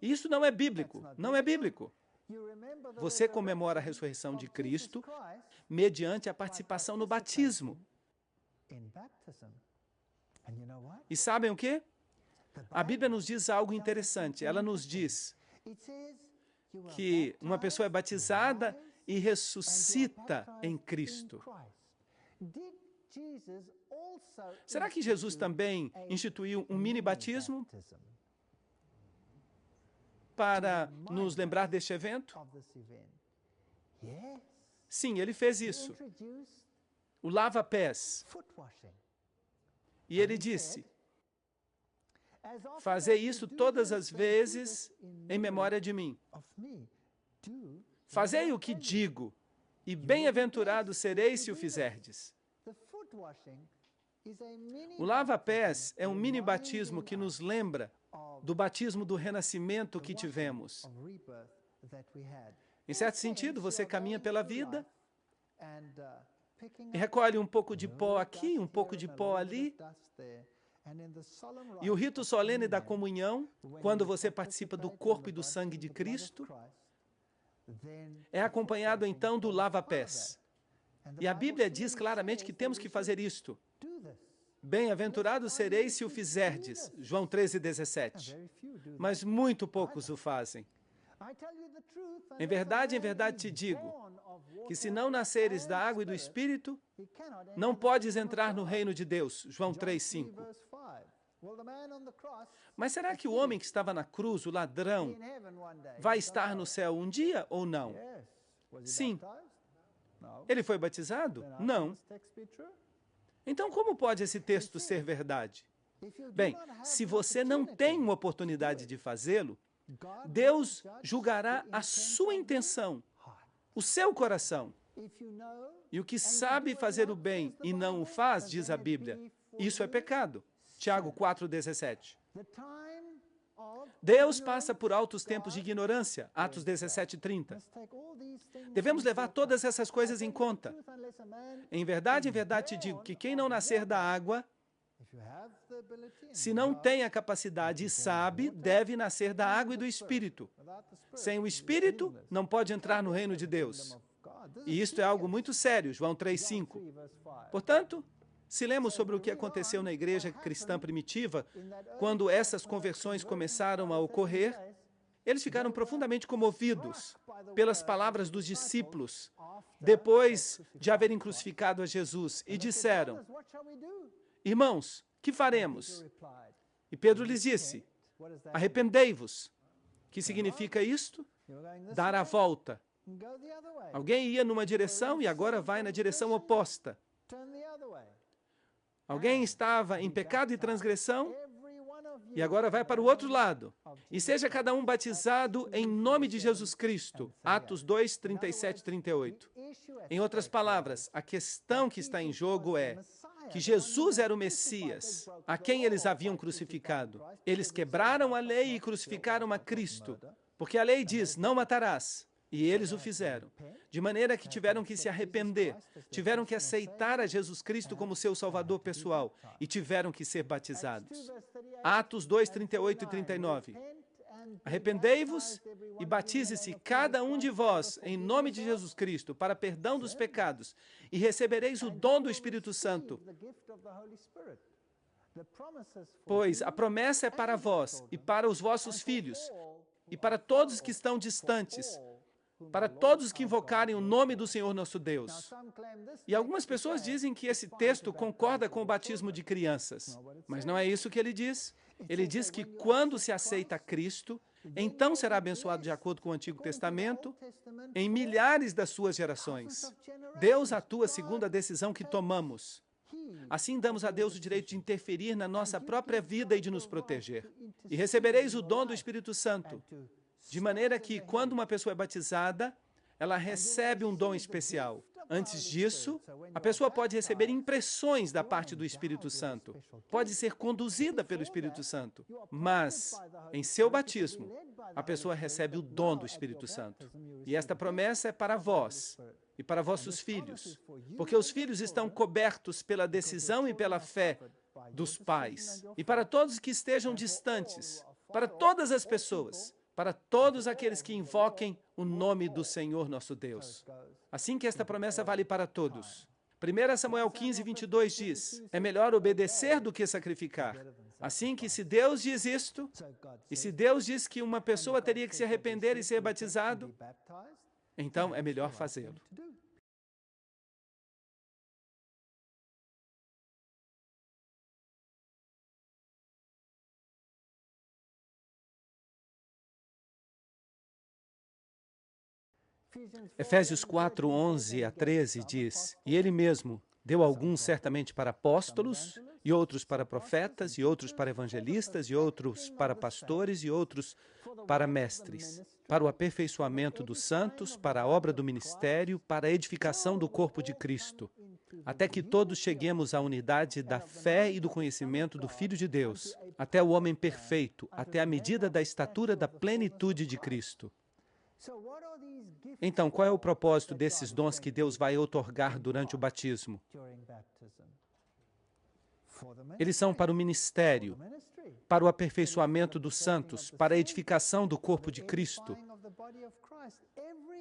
Isso não é bíblico, não é bíblico. Você comemora a ressurreição de Cristo mediante a participação no batismo. E sabem o quê? A Bíblia nos diz algo interessante. Ela nos diz que uma pessoa é batizada e ressuscita em Cristo. Será que Jesus também instituiu um mini-batismo para nos lembrar deste evento? Sim, ele fez isso. O lava-pés. E ele disse: fazei isso todas as vezes em memória de mim. Fazei o que digo, e bem-aventurado sereis se o fizerdes. O lava-pés é um mini-batismo que nos lembra do batismo do renascimento que tivemos. Em certo sentido, você caminha pela vida e recolhe um pouco de pó aqui, um pouco de pó ali. E o rito solene da comunhão, quando você participa do corpo e do sangue de Cristo, é acompanhado então do lava-pés. E a Bíblia diz claramente que temos que fazer isto. Bem-aventurados sereis se o fizerdes, João 13:17. Mas muito poucos o fazem. Em verdade te digo, que se não nasceres da água e do Espírito, não podes entrar no reino de Deus, João 3:5. Mas será que o homem que estava na cruz, o ladrão, vai estar no céu um dia ou não? Sim. Ele foi batizado? Não. Então, como pode esse texto ser verdade? Bem, se você não tem uma oportunidade de fazê-lo, Deus julgará a sua intenção, o seu coração. E o que sabe fazer o bem e não o faz, diz a Bíblia, isso é pecado. Tiago 4:17. Deus passa por altos tempos de ignorância, Atos 17:30. Devemos levar todas essas coisas em conta. Em verdade te digo que quem não nascer da água, se não tem a capacidade e sabe, deve nascer da água e do Espírito. Sem o Espírito, não pode entrar no reino de Deus. E isto é algo muito sério, João 3:5. Portanto, Se lemos sobre o que aconteceu na igreja cristã primitiva, quando essas conversões começaram a ocorrer, eles ficaram profundamente comovidos pelas palavras dos discípulos, depois de haverem crucificado a Jesus, e disseram: irmãos, que faremos? E Pedro lhes disse: arrependei-vos. Que significa isto? Dar a volta. Alguém ia numa direção e agora vai na direção oposta. Alguém estava em pecado e transgressão e agora vai para o outro lado. E seja cada um batizado em nome de Jesus Cristo. Atos 2, 37 e 38. Em outras palavras, a questão que está em jogo é que Jesus era o Messias, a quem eles haviam crucificado. Eles quebraram a lei e crucificaram a Cristo, porque a lei diz: não matarás. E eles o fizeram, de maneira que tiveram que se arrepender, tiveram que aceitar a Jesus Cristo como seu Salvador pessoal e tiveram que ser batizados. Atos 2, 38 e 39. Arrependei-vos e batize-se cada um de vós em nome de Jesus Cristo para perdão dos pecados e recebereis o dom do Espírito Santo. Pois a promessa é para vós e para os vossos filhos e para todos que estão distantes, para todos que invocarem o nome do Senhor nosso Deus. E algumas pessoas dizem que esse texto concorda com o batismo de crianças, mas não é isso que ele diz. Ele diz que quando se aceita Cristo, então será abençoado de acordo com o Antigo Testamento em milhares das suas gerações. Deus atua segundo a decisão que tomamos. Assim damos a Deus o direito de interferir na nossa própria vida e de nos proteger. E recebereis o dom do Espírito Santo, de maneira que, quando uma pessoa é batizada, ela recebe um dom especial. Antes disso, a pessoa pode receber impressões da parte do Espírito Santo. Pode ser conduzida pelo Espírito Santo. Mas, em seu batismo, a pessoa recebe o dom do Espírito Santo. E esta promessa é para vós e para vossos filhos, porque os filhos estão cobertos pela decisão e pela fé dos pais. E para todos que estejam distantes, para todas as pessoas, para todos aqueles que invoquem o nome do Senhor nosso Deus. Assim que esta promessa vale para todos. 1 Samuel 15, 22 diz: é melhor obedecer do que sacrificar. Assim que se Deus diz isto, e se Deus diz que uma pessoa teria que se arrepender e ser batizado, então é melhor fazê-lo. Efésios 4, 11 a 13 diz: e ele mesmo deu alguns certamente para apóstolos, e outros para profetas, e outros para evangelistas, e outros para pastores, e outros para mestres, para o aperfeiçoamento dos santos, para a obra do ministério, para a edificação do corpo de Cristo, até que todos cheguemos à unidade da fé e do conhecimento do Filho de Deus, até o homem perfeito, até a medida da estatura da plenitude de Cristo. Então, qual é o propósito desses dons que Deus vai outorgar durante o batismo? Eles são para o ministério, para o aperfeiçoamento dos santos, para a edificação do corpo de Cristo.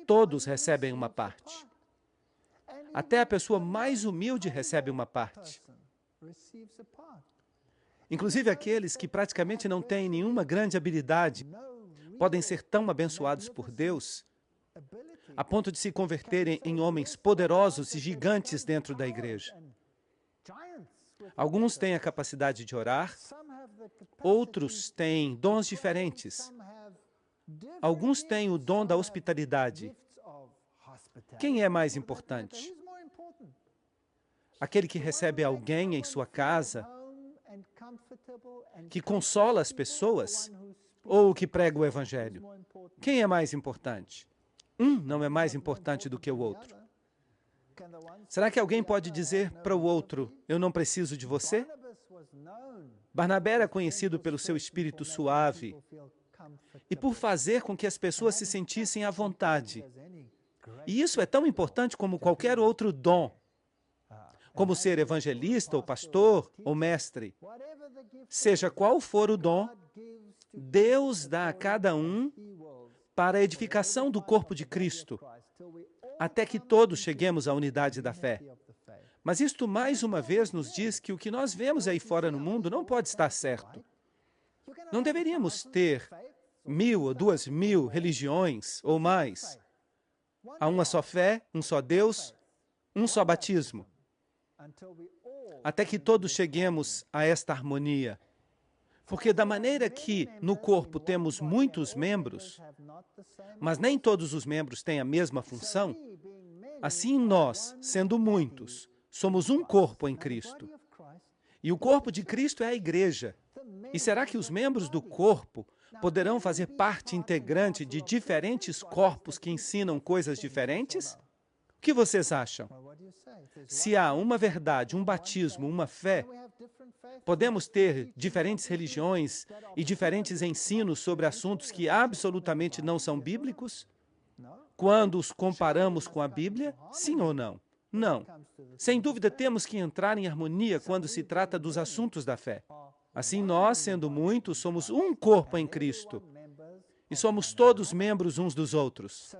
Todos recebem uma parte. Até a pessoa mais humilde recebe uma parte. Inclusive aqueles que praticamente não têm nenhuma grande habilidade podem ser tão abençoados por Deus a ponto de se converterem em homens poderosos e gigantes dentro da igreja. Alguns têm a capacidade de orar, outros têm dons diferentes. Alguns têm o dom da hospitalidade. Quem é mais importante? Aquele que recebe alguém em sua casa, que consola as pessoas, ou o que prega o Evangelho? Quem é mais importante? Um não é mais importante do que o outro. Será que alguém pode dizer para o outro: eu não preciso de você? Barnabé era conhecido pelo seu espírito suave e por fazer com que as pessoas se sentissem à vontade. E isso é tão importante como qualquer outro dom, como ser evangelista, ou pastor, ou mestre. Seja qual for o dom, Deus dá a cada um para a edificação do corpo de Cristo, até que todos cheguemos à unidade da fé. Mas isto, mais uma vez, nos diz que o que nós vemos aí fora no mundo não pode estar certo. Não deveríamos ter 1.000 ou 2.000 religiões ou mais. Há uma só fé, um só Deus, um só batismo. Até que todos cheguemos a esta harmonia. Porque da maneira que no corpo temos muitos membros, mas nem todos os membros têm a mesma função, assim nós, sendo muitos, somos um corpo em Cristo. E o corpo de Cristo é a igreja. E será que os membros do corpo poderão fazer parte integrante de diferentes corpos que ensinam coisas diferentes? O que vocês acham? Se há uma verdade, um batismo, uma fé, podemos ter diferentes religiões e diferentes ensinos sobre assuntos que absolutamente não são bíblicos? Quando os comparamos com a Bíblia, sim ou não? Não. Sem dúvida, temos que entrar em harmonia quando se trata dos assuntos da fé. Assim, nós, sendo muitos, somos um corpo em Cristo e somos todos membros uns dos outros.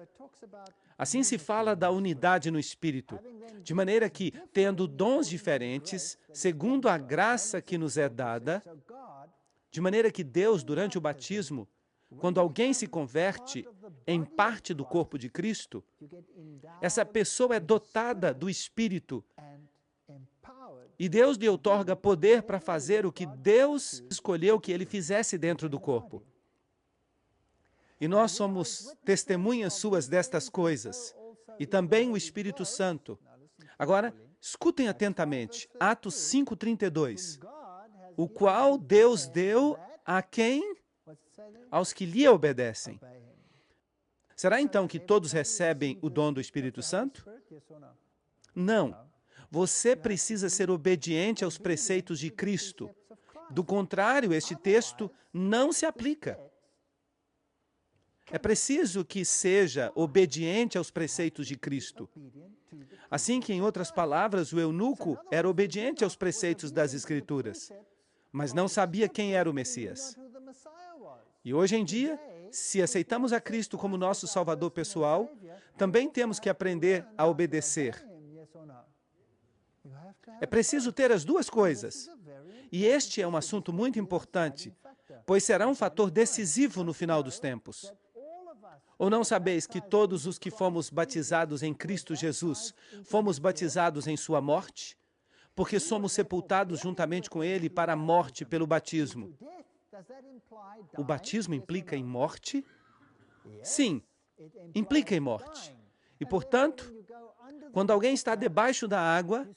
Assim se fala da unidade no Espírito, de maneira que, tendo dons diferentes, segundo a graça que nos é dada, de maneira que Deus, durante o batismo, quando alguém se converte em parte do corpo de Cristo, essa pessoa é dotada do Espírito e Deus lhe outorga poder para fazer o que Deus escolheu que ele fizesse dentro do corpo. E nós somos testemunhas suas destas coisas, e também o Espírito Santo. Agora, escutem atentamente, Atos 5:32, o qual Deus deu a quem? Aos que lhe obedecem. Será então que todos recebem o dom do Espírito Santo? Não. Você precisa ser obediente aos preceitos de Cristo. Do contrário, este texto não se aplica. É preciso que seja obediente aos preceitos de Cristo. Assim que, em outras palavras, o eunuco era obediente aos preceitos das Escrituras, mas não sabia quem era o Messias. E hoje em dia, se aceitamos a Cristo como nosso Salvador pessoal, também temos que aprender a obedecer. É preciso ter as duas coisas. E este é um assunto muito importante, pois será um fator decisivo no final dos tempos. Ou não sabeis que todos os que fomos batizados em Cristo Jesus, fomos batizados em sua morte? Porque somos sepultados juntamente com ele para a morte pelo batismo. O batismo implica em morte? Sim, implica em morte. E, portanto, quando alguém está debaixo da água,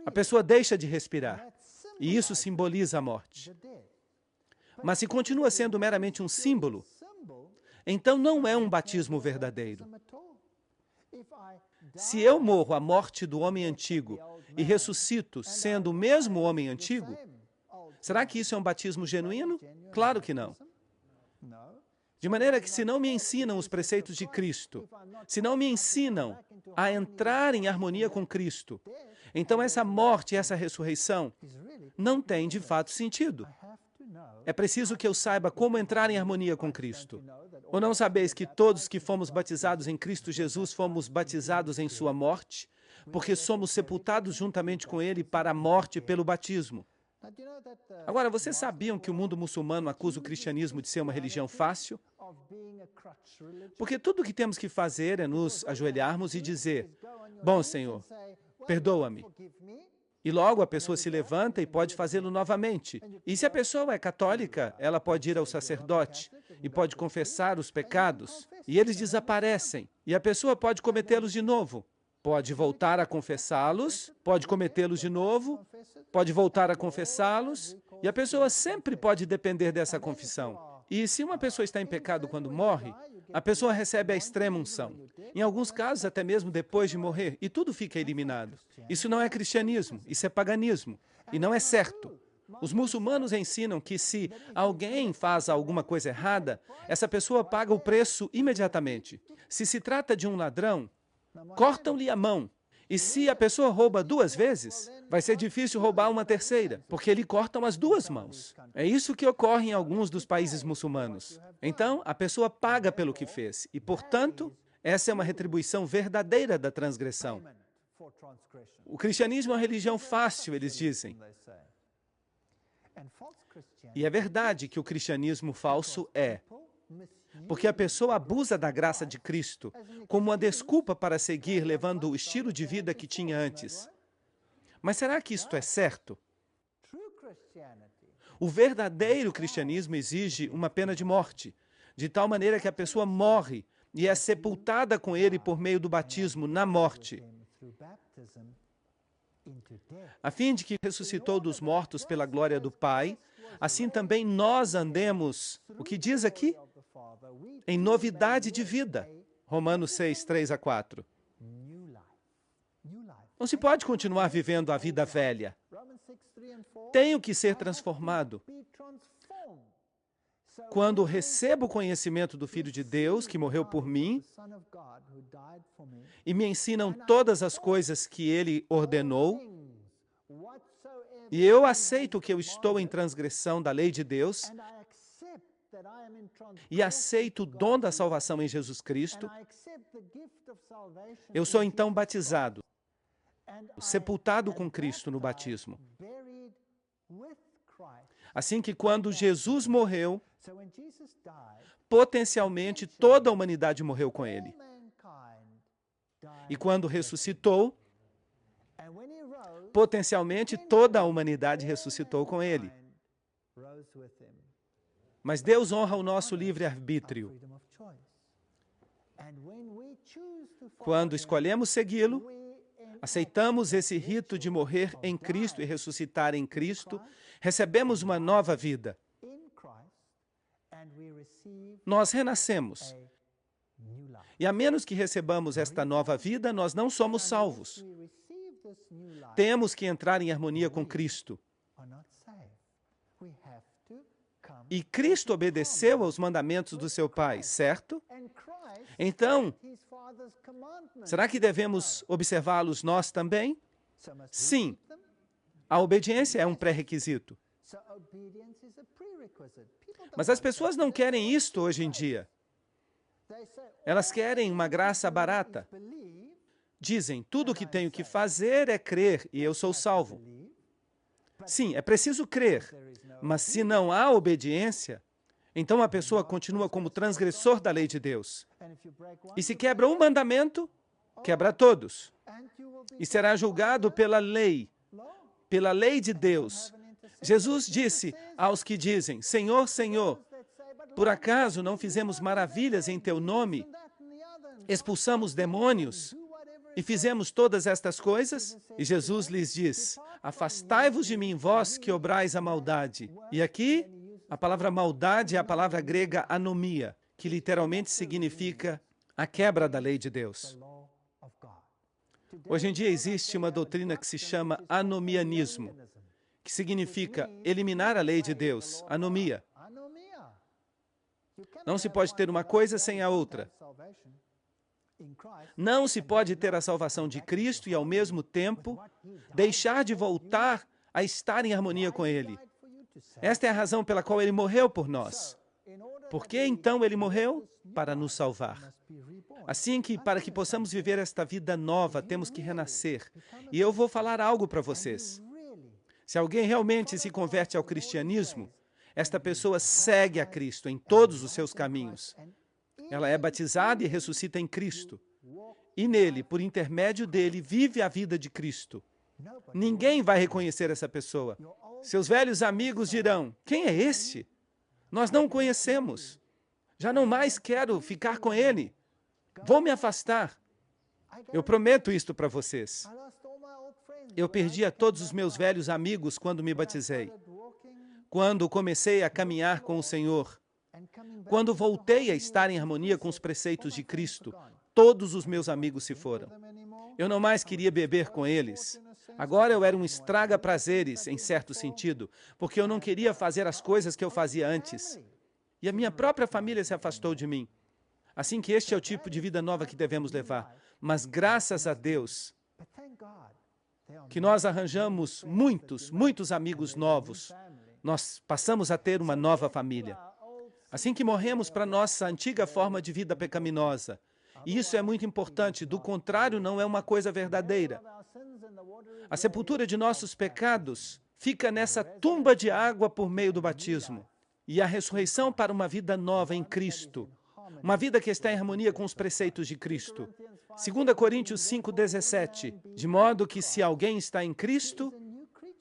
a pessoa deixa de respirar. E isso simboliza a morte. Mas se continua sendo meramente um símbolo, então não é um batismo verdadeiro. Se eu morro a morte do homem antigo e ressuscito sendo o mesmo homem antigo, será que isso é um batismo genuíno? Claro que não. De maneira que, se não me ensinam os preceitos de Cristo, se não me ensinam a entrar em harmonia com Cristo, então essa morte e essa ressurreição não têm de fato sentido. É preciso que eu saiba como entrar em harmonia com Cristo. Ou não sabeis que todos que fomos batizados em Cristo Jesus fomos batizados em sua morte, porque somos sepultados juntamente com ele para a morte pelo batismo? Agora, vocês sabiam que o mundo muçulmano acusa o cristianismo de ser uma religião fácil? Porque tudo o que temos que fazer é nos ajoelharmos e dizer: bom, Senhor, perdoa-me. E logo a pessoa se levanta e pode fazê-lo novamente. E se a pessoa é católica, ela pode ir ao sacerdote e pode confessar os pecados, e eles desaparecem, e a pessoa pode cometê-los de novo. Pode voltar a confessá-los, pode cometê-los de novo, pode voltar a confessá-los, e a pessoa sempre pode depender dessa confissão. E se uma pessoa está em pecado quando morre, a pessoa recebe a extrema unção. Em alguns casos, até mesmo depois de morrer, e tudo fica eliminado. Isso não é cristianismo, isso é paganismo, e não é certo. Os muçulmanos ensinam que se alguém faz alguma coisa errada, essa pessoa paga o preço imediatamente. Se se trata de um ladrão, cortam-lhe a mão. E se a pessoa rouba 2 vezes, vai ser difícil roubar uma terceira, porque lhe cortam as 2 mãos. É isso que ocorre em alguns dos países muçulmanos. Então, a pessoa paga pelo que fez, e, portanto, essa é uma retribuição verdadeira da transgressão. O cristianismo é uma religião fácil, eles dizem. E é verdade que o cristianismo falso é, porque a pessoa abusa da graça de Cristo como uma desculpa para seguir levando o estilo de vida que tinha antes. Mas será que isto é certo? O verdadeiro cristianismo exige uma pena de morte, de tal maneira que a pessoa morre e é sepultada com ele por meio do batismo na morte, a fim de que ressuscitou dos mortos pela glória do Pai, assim também nós andemos, o que diz aqui? Em novidade de vida. Romanos 6, 3 a 4. Não se pode continuar vivendo a vida velha. Tenho que ser transformado. Quando recebo o conhecimento do Filho de Deus, que morreu por mim, e me ensinam todas as coisas que Ele ordenou, e eu aceito que eu estou em transgressão da lei de Deus, e aceito o dom da salvação em Jesus Cristo, eu sou então batizado, sepultado com Cristo no batismo. Assim que quando Jesus morreu, potencialmente toda a humanidade morreu com ele. E quando ressuscitou, potencialmente toda a humanidade ressuscitou com ele. Mas Deus honra o nosso livre-arbítrio. Quando escolhemos segui-lo, aceitamos esse rito de morrer em Cristo e ressuscitar em Cristo, recebemos uma nova vida. Nós renascemos. E a menos que recebamos esta nova vida, nós não somos salvos. Temos que entrar em harmonia com Cristo. E Cristo obedeceu aos mandamentos do seu Pai, certo? Então, será que devemos observá-los nós também? Sim. A obediência é um pré-requisito. Mas as pessoas não querem isto hoje em dia. Elas querem uma graça barata. Dizem, tudo o que tenho que fazer é crer e eu sou salvo. Sim, é preciso crer, mas se não há obediência, então a pessoa continua como transgressor da lei de Deus. E se quebra um mandamento, quebra todos. E será julgado pela lei de Deus. Jesus disse aos que dizem, Senhor, Senhor, por acaso não fizemos maravilhas em teu nome? Expulsamos demônios e fizemos todas estas coisas? E Jesus lhes diz, afastai-vos de mim, vós que obrais a maldade. E aqui, a palavra maldade é a palavra grega anomia, que literalmente significa a quebra da lei de Deus. Hoje em dia existe uma doutrina que se chama anomianismo, que significa eliminar a lei de Deus, anomia. Não se pode ter uma coisa sem a outra. Não se pode ter a salvação de Cristo e, ao mesmo tempo, deixar de voltar a estar em harmonia com Ele. Esta é a razão pela qual Ele morreu por nós. Por que, então, Ele morreu? Para nos salvar. Assim que, para que possamos viver esta vida nova, temos que renascer. E eu vou falar algo para vocês. Se alguém realmente se converte ao cristianismo, esta pessoa segue a Cristo em todos os seus caminhos. Ela é batizada e ressuscita em Cristo. E nele, por intermédio dele, vive a vida de Cristo. Ninguém vai reconhecer essa pessoa. Seus velhos amigos dirão, quem é esse? Nós não o conhecemos. Já não mais quero ficar com ele. Vou me afastar. Eu prometo isto para vocês. Eu perdi a todos os meus velhos amigos quando me batizei. Quando comecei a caminhar com o Senhor. Quando voltei a estar em harmonia com os preceitos de Cristo, todos os meus amigos se foram. Eu não mais queria beber com eles. Agora eu era um estraga-prazeres, em certo sentido, porque eu não queria fazer as coisas que eu fazia antes. E a minha própria família se afastou de mim. Assim que este é o tipo de vida nova que devemos levar. Mas graças a Deus, que nós arranjamos muitos amigos novos. Nós passamos a ter uma nova família. Assim que morremos para nossa antiga forma de vida pecaminosa E isso é muito importante, do contrário, não é uma coisa verdadeira. A sepultura de nossos pecados fica nessa tumba de água por meio do batismo. E a ressurreição para uma vida nova em Cristo. Uma vida que está em harmonia com os preceitos de Cristo. 2 Coríntios 5:17. De modo que se alguém está em Cristo,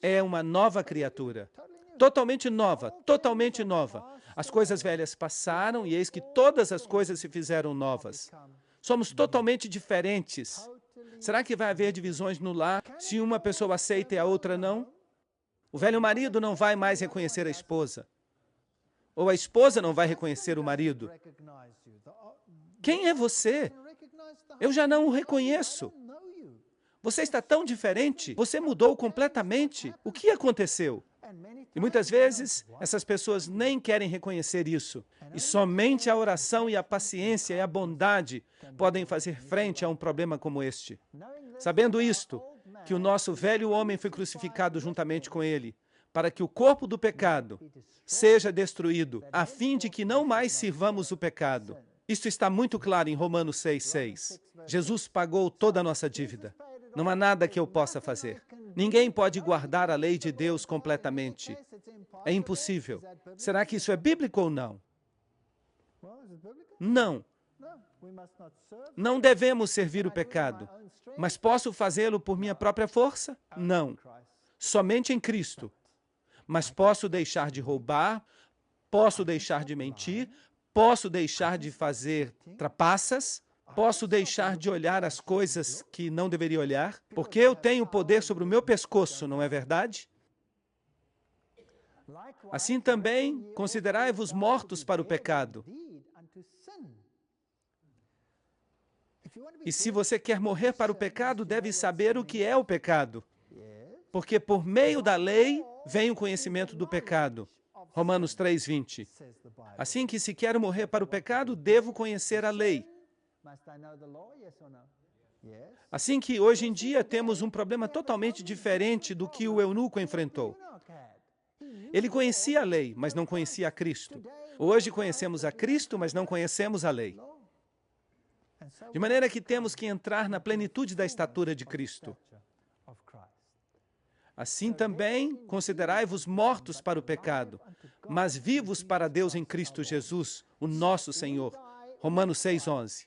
é uma nova criatura. Totalmente nova, totalmente nova. As coisas velhas passaram e eis que todas as coisas se fizeram novas. Somos totalmente diferentes. Será que vai haver divisões no lar se uma pessoa aceita e a outra não? O velho marido não vai mais reconhecer a esposa. Ou a esposa não vai reconhecer o marido. Quem é você? Eu já não o reconheço. Você está tão diferente. Você mudou completamente. O que aconteceu? E muitas vezes, essas pessoas nem querem reconhecer isso. E somente a oração e a paciência e a bondade podem fazer frente a um problema como este. Sabendo isto, que o nosso velho homem foi crucificado juntamente com ele, para que o corpo do pecado seja destruído, a fim de que não mais sirvamos o pecado. Isto está muito claro em Romanos 6:6. Jesus pagou toda a nossa dívida. Não há nada que eu possa fazer. Ninguém pode guardar a lei de Deus completamente. É impossível. Será que isso é bíblico ou não? Não. Não devemos servir o pecado. Mas posso fazê-lo por minha própria força? Não. Somente em Cristo. Mas posso deixar de roubar, posso deixar de mentir, posso deixar de fazer trapaças, posso deixar de olhar as coisas que não deveria olhar, porque eu tenho poder sobre o meu pescoço, não é verdade? Assim também, considerai-vos mortos para o pecado. E se você quer morrer para o pecado, deve saber o que é o pecado. Porque por meio da lei vem o conhecimento do pecado. Romanos 3:20. Assim que se quero morrer para o pecado, devo conhecer a lei. Assim que hoje em dia temos um problema totalmente diferente do que o eunuco enfrentou. Ele conhecia a lei, mas não conhecia a Cristo. Hoje conhecemos a Cristo, mas não conhecemos a lei. De maneira que temos que entrar na plenitude da estatura de Cristo. Assim também, considerai-vos mortos para o pecado, mas vivos para Deus em Cristo Jesus, o nosso Senhor. Romanos 6:11.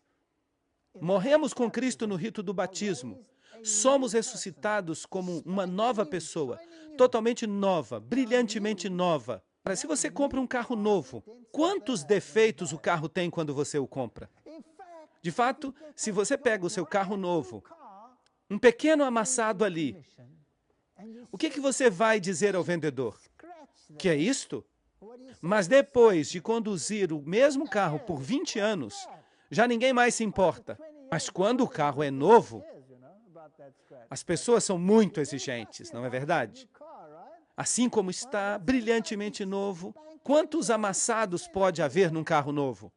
Morremos com Cristo no rito do batismo. Somos ressuscitados como uma nova pessoa, totalmente nova, brilhantemente nova. Se você compra um carro novo, quantos defeitos o carro tem quando você o compra? De fato, se você pega o seu carro novo, um pequeno amassado ali, o que você vai dizer ao vendedor? Que é isto? Mas depois de conduzir o mesmo carro por 20 anos, já ninguém mais se importa. Mas quando o carro é novo, as pessoas são muito exigentes, não é verdade? Assim como está brilhantemente novo, quantos amassados pode haver num carro novo?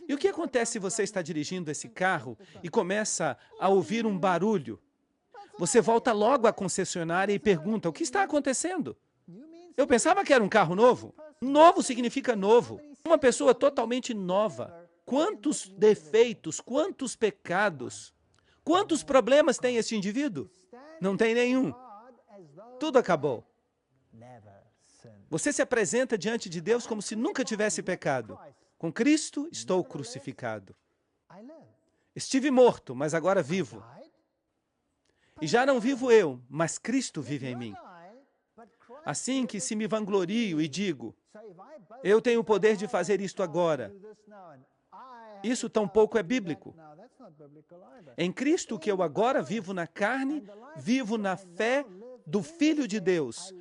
E o que acontece se você está dirigindo esse carro e começa a ouvir um barulho? Você volta logo à concessionária e pergunta, o que está acontecendo? Eu pensava que era um carro novo. Novo significa novo. Uma pessoa totalmente nova. Quantos defeitos, quantos pecados, quantos problemas tem esse indivíduo? Não tem nenhum. Tudo acabou. Você se apresenta diante de Deus como se nunca tivesse pecado. Com Cristo, estou crucificado. Estive morto, mas agora vivo. E já não vivo eu, mas Cristo vive em mim. Assim que se me vanglorio e digo, eu tenho o poder de fazer isto agora. Isso tampouco é bíblico. Em Cristo que eu agora vivo na carne, vivo na fé do Filho de Deus,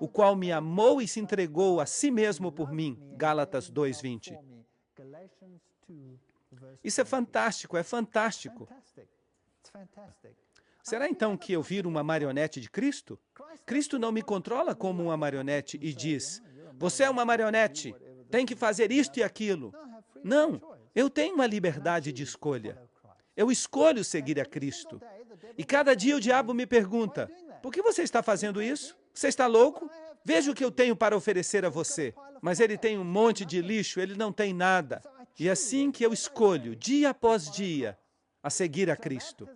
o qual me amou e se entregou a si mesmo por mim. Gálatas 2:20. Isso é fantástico, é fantástico. Será então que eu viro uma marionete de Cristo? Cristo não me controla como uma marionete e diz, você é uma marionete, tem que fazer isto e aquilo. Não, eu tenho uma liberdade de escolha. Eu escolho seguir a Cristo. E cada dia o diabo me pergunta, por que você está fazendo isso? Você está louco? Veja o que eu tenho para oferecer a você. Mas ele tem um monte de lixo, ele não tem nada. E assim que eu escolho, dia após dia, a seguir a Cristo.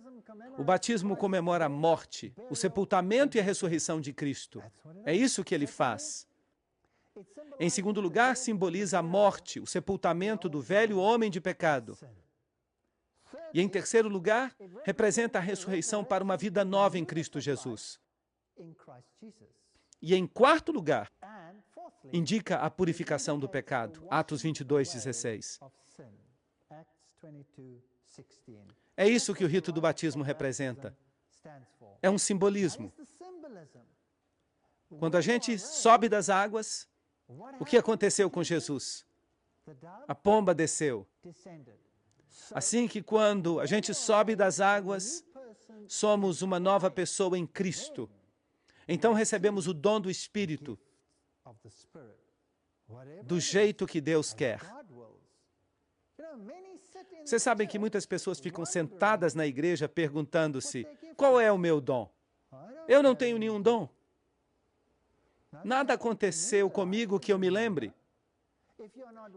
O batismo comemora a morte, o sepultamento e a ressurreição de Cristo. É isso que ele faz. Em segundo lugar, simboliza a morte, o sepultamento do velho homem de pecado. E em terceiro lugar, representa a ressurreição para uma vida nova em Cristo Jesus. E em quarto lugar, indica a purificação do pecado. Atos 22:16. É isso que o rito do batismo representa. É um simbolismo. Quando a gente sobe das águas, o que aconteceu com Jesus? A pomba desceu. Assim que quando a gente sobe das águas, somos uma nova pessoa em Cristo. Então recebemos o dom do Espírito, do jeito que Deus quer. Vocês sabem que muitas pessoas ficam sentadas na igreja perguntando-se: qual é o meu dom? Eu não tenho nenhum dom. Nada aconteceu comigo que eu me lembre.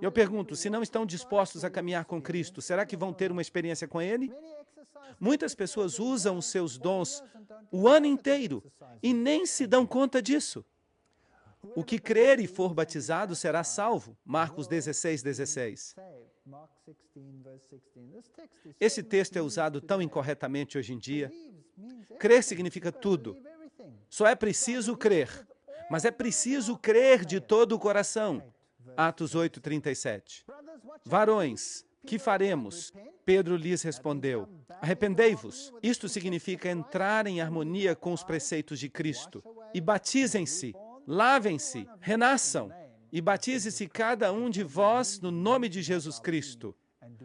Eu pergunto, se não estão dispostos a caminhar com Cristo, será que vão ter uma experiência com Ele? Muitas pessoas usam os seus dons o ano inteiro e nem se dão conta disso. O que crer e for batizado será salvo. Marcos 16:16. Esse texto é usado tão incorretamente hoje em dia. Crer significa tudo. Só é preciso crer. Mas é preciso crer de todo o coração. Atos 8:37. Varões, que faremos? Pedro lhes respondeu: arrependei-vos. Isto significa entrar em harmonia com os preceitos de Cristo. E batizem-se, lavem-se, renasçam. E batize-se cada um de vós no nome de Jesus Cristo.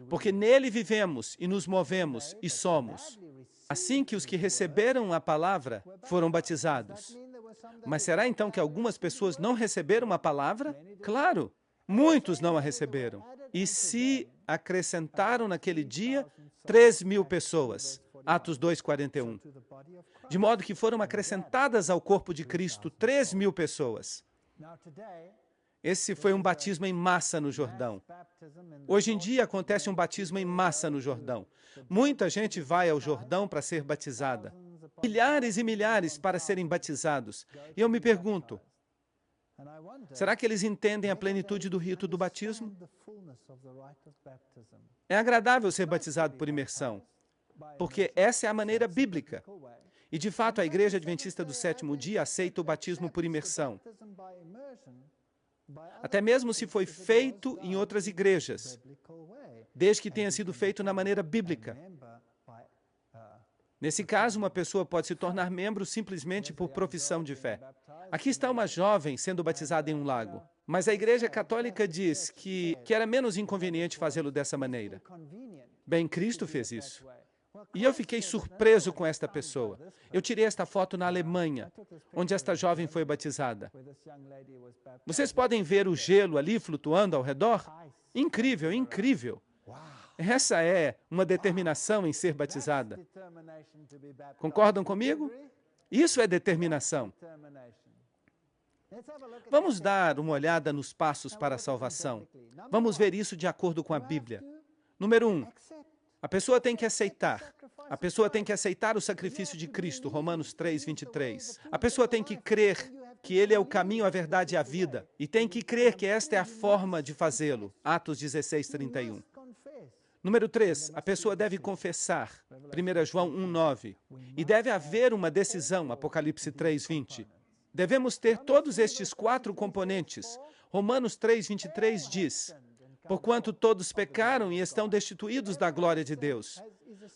Porque nele vivemos e nos movemos e somos. Assim que os que receberam a palavra foram batizados. Mas será então que algumas pessoas não receberam a palavra? Claro, muitos não a receberam. E se acrescentaram naquele dia 3.000 pessoas. Atos 2:41. De modo que foram acrescentadas ao corpo de Cristo 3.000 pessoas. Esse foi um batismo em massa no Jordão. Hoje em dia acontece um batismo em massa no Jordão. Muita gente vai ao Jordão para ser batizada. Milhares e milhares para serem batizados. E eu me pergunto, será que eles entendem a plenitude do rito do batismo? É agradável ser batizado por imersão, porque essa é a maneira bíblica. E, de fato, a Igreja Adventista do Sétimo Dia aceita o batismo por imersão. Até mesmo se foi feito em outras igrejas, desde que tenha sido feito na maneira bíblica. Nesse caso, uma pessoa pode se tornar membro simplesmente por profissão de fé. Aqui está uma jovem sendo batizada em um lago, mas a Igreja Católica diz que era menos inconveniente fazê-lo dessa maneira. Bem, Cristo fez isso. E eu fiquei surpreso com esta pessoa. Eu tirei esta foto na Alemanha, onde esta jovem foi batizada. Vocês podem ver o gelo ali flutuando ao redor? Incrível, incrível. Essa é uma determinação em ser batizada. Concordam comigo? Isso é determinação. Vamos dar uma olhada nos passos para a salvação. Vamos ver isso de acordo com a Bíblia. Número 1. A pessoa tem que aceitar. A pessoa tem que aceitar o sacrifício de Cristo, Romanos 3:23. A pessoa tem que crer que Ele é o caminho, a verdade e a vida. E tem que crer que esta é a forma de fazê-lo, Atos 16:31. Número 3, a pessoa deve confessar, 1 João 1:9. E deve haver uma decisão, Apocalipse 3:20. Devemos ter todos estes 4 componentes. Romanos 3:23 diz: porquanto todos pecaram e estão destituídos da glória de Deus.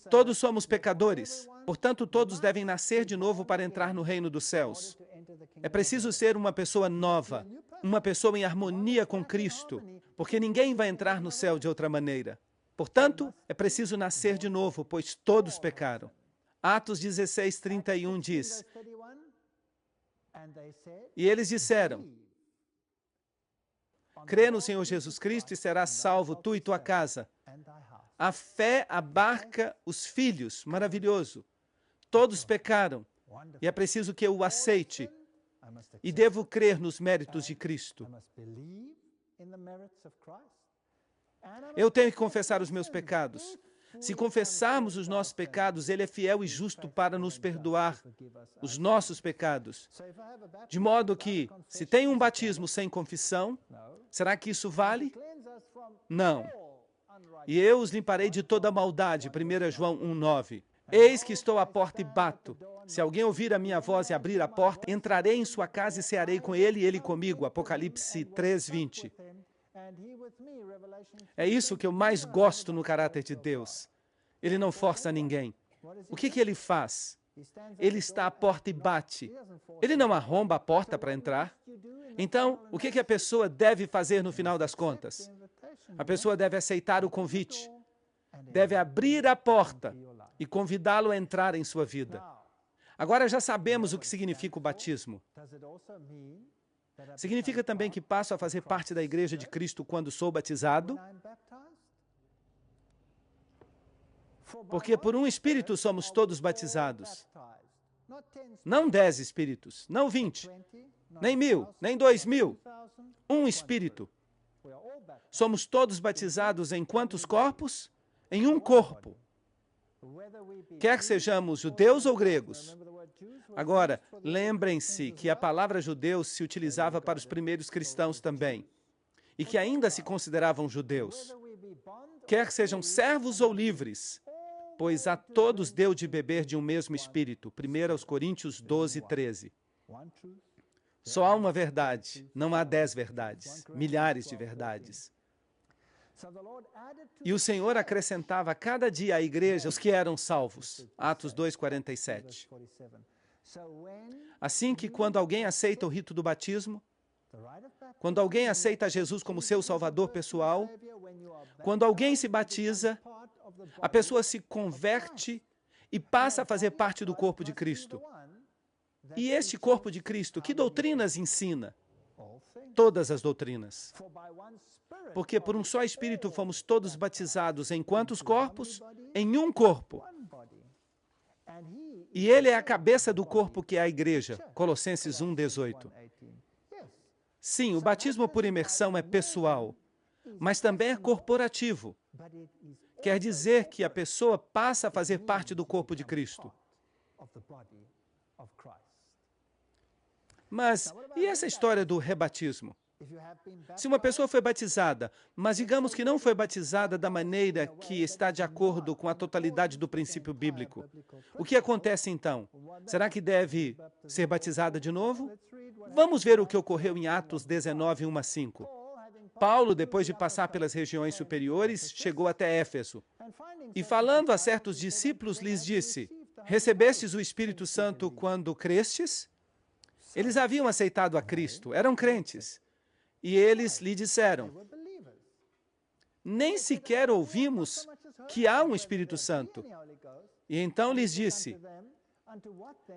Todos somos pecadores, portanto todos devem nascer de novo para entrar no reino dos céus. É preciso ser uma pessoa nova, uma pessoa em harmonia com Cristo, porque ninguém vai entrar no céu de outra maneira. Portanto, é preciso nascer de novo, pois todos pecaram. Atos 16:31 diz: e eles disseram: crê no Senhor Jesus Cristo e serás salvo, tu e tua casa. A fé abarca os filhos. Maravilhoso. Todos pecaram. E é preciso que eu o aceite. E devo crer nos méritos de Cristo. Eu tenho que confessar os meus pecados. Se confessarmos os nossos pecados, Ele é fiel e justo para nos perdoar os nossos pecados. De modo que, se tem um batismo sem confissão, será que isso vale? Não. E eu os limparei de toda maldade, 1 João 1,9. Eis que estou à porta e bato. Se alguém ouvir a minha voz e abrir a porta, entrarei em sua casa e cearei com ele e ele comigo. Apocalipse 3:20. É isso que eu mais gosto no caráter de Deus. Ele não força ninguém. O que ele faz? Ele está à porta e bate. Ele não arromba a porta para entrar. Então, o que a pessoa deve fazer no final das contas? A pessoa deve aceitar o convite. Deve abrir a porta e convidá-lo a entrar em sua vida. Agora já sabemos o que significa o batismo. Significa também que passo a fazer parte da Igreja de Cristo quando sou batizado? Porque por um Espírito somos todos batizados. Não 10 Espíritos, não 20, nem 1000, nem 2000. Um Espírito. Somos todos batizados em quantos corpos? Em um corpo. Quer que sejamos judeus ou gregos. Agora, lembrem-se que a palavra judeu se utilizava para os primeiros cristãos também, e que ainda se consideravam judeus. Quer que sejam servos ou livres, pois a todos deu de beber de um mesmo Espírito. 1 Coríntios 12:13. Só há uma verdade, não há 10 verdades, milhares de verdades. E o Senhor acrescentava a cada dia à igreja os que eram salvos. Atos 2:47. Assim que quando alguém aceita o rito do batismo, quando alguém aceita Jesus como seu salvador pessoal, quando alguém se batiza, a pessoa se converte e passa a fazer parte do corpo de Cristo. E este corpo de Cristo, que doutrinas ensina? Todas as doutrinas. Porque por um só Espírito fomos todos batizados em quantos corpos? Em um corpo. E Ele é a cabeça do corpo que é a igreja. Colossenses 1:18. Sim, o batismo por imersão é pessoal, mas também é corporativo. Quer dizer que a pessoa passa a fazer parte do corpo de Cristo. Mas, e essa história do rebatismo? Se uma pessoa foi batizada, mas digamos que não foi batizada da maneira que está de acordo com a totalidade do princípio bíblico, o que acontece então? Será que deve ser batizada de novo? Vamos ver o que ocorreu em Atos 19:1-5. Paulo, depois de passar pelas regiões superiores, chegou até Éfeso. E falando a certos discípulos, lhes disse: recebestes o Espírito Santo quando crestes? Eles haviam aceitado a Cristo, eram crentes. E eles lhe disseram: nem sequer ouvimos que há um Espírito Santo. E então lhes disse: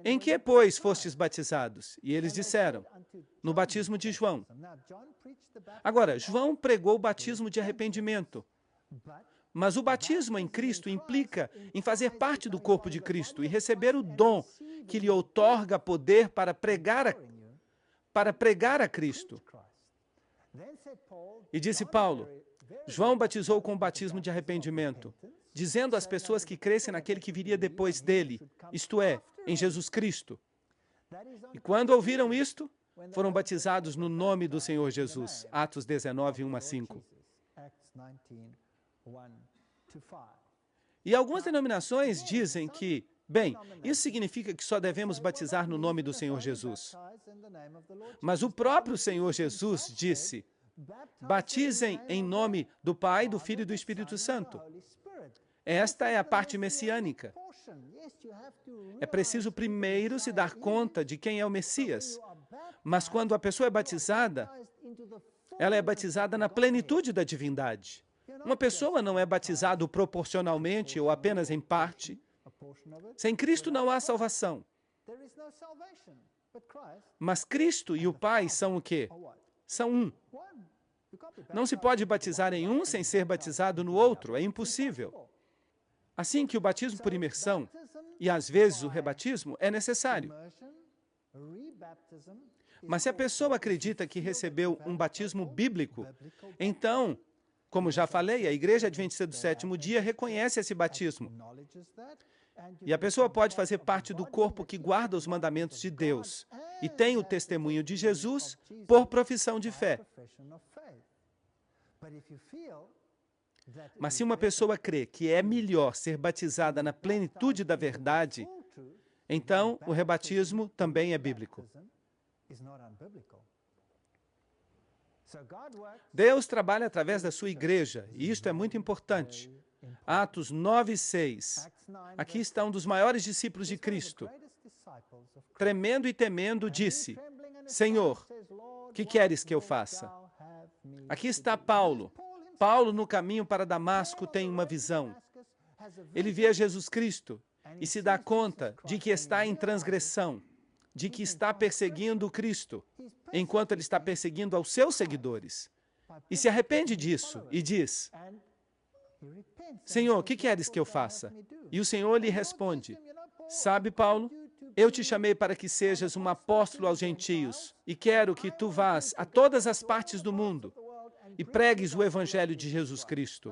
em que, pois, fostes batizados? E eles disseram: no batismo de João. Agora, João pregou o batismo de arrependimento. Mas o batismo em Cristo implica em fazer parte do corpo de Cristo e receber o dom que lhe outorga poder para pregar a Cristo. E disse Paulo: João batizou com o batismo de arrependimento, dizendo às pessoas que crescem naquele que viria depois dele, isto é, em Jesus Cristo. E quando ouviram isto, foram batizados no nome do Senhor Jesus. Atos 19:1-5. E algumas denominações dizem que, bem, isso significa que só devemos batizar no nome do Senhor Jesus. Mas o próprio Senhor Jesus disse: batizem em nome do Pai, do Filho e do Espírito Santo. Esta é a parte messiânica. É preciso primeiro se dar conta de quem é o Messias. Mas quando a pessoa é batizada, ela é batizada na plenitude da divindade. Uma pessoa não é batizada proporcionalmente ou apenas em parte. Sem Cristo não há salvação. Mas Cristo e o Pai são o quê? São um. Não se pode batizar em um sem ser batizado no outro. É impossível. Assim que o batismo por imersão e às vezes o rebatismo é necessário. Mas se a pessoa acredita que recebeu um batismo bíblico, então Como já falei, a Igreja Adventista do Sétimo Dia reconhece esse batismo. E a pessoa pode fazer parte do corpo que guarda os mandamentos de Deus e tem o testemunho de Jesus por profissão de fé. Mas se uma pessoa crê que é melhor ser batizada na plenitude da verdade, então o rebatismo também é bíblico. Deus trabalha através da sua igreja, e isto é muito importante. Atos 9:6. Aqui está um dos maiores discípulos de Cristo. Tremendo e temendo, disse: Senhor, que queres que eu faça? Aqui está Paulo. Paulo, no caminho para Damasco, tem uma visão. Ele vê Jesus Cristo e se dá conta de que está em transgressão, de que está perseguindo o Cristo, enquanto ele está perseguindo aos seus seguidores. E se arrepende disso e diz: Senhor, o que queres que eu faça? E o Senhor lhe responde: Sabe, Paulo, eu te chamei para que sejas um apóstolo aos gentios e quero que tu vás a todas as partes do mundo e pregues o evangelho de Jesus Cristo.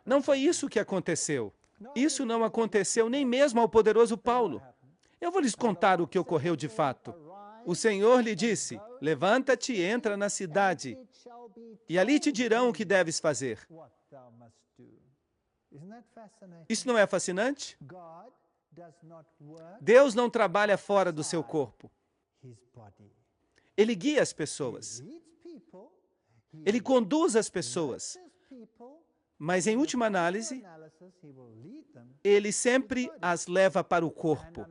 Não foi isso que aconteceu. Isso não aconteceu nem mesmo ao poderoso Paulo. Eu vou lhes contar o que ocorreu de fato. O Senhor lhe disse: Levanta-te e entra na cidade, e ali te dirão o que deves fazer. Isso não é fascinante? Deus não trabalha fora do seu corpo. Ele guia as pessoas. Ele conduz as pessoas. Mas, em última análise, ele sempre as leva para o corpo.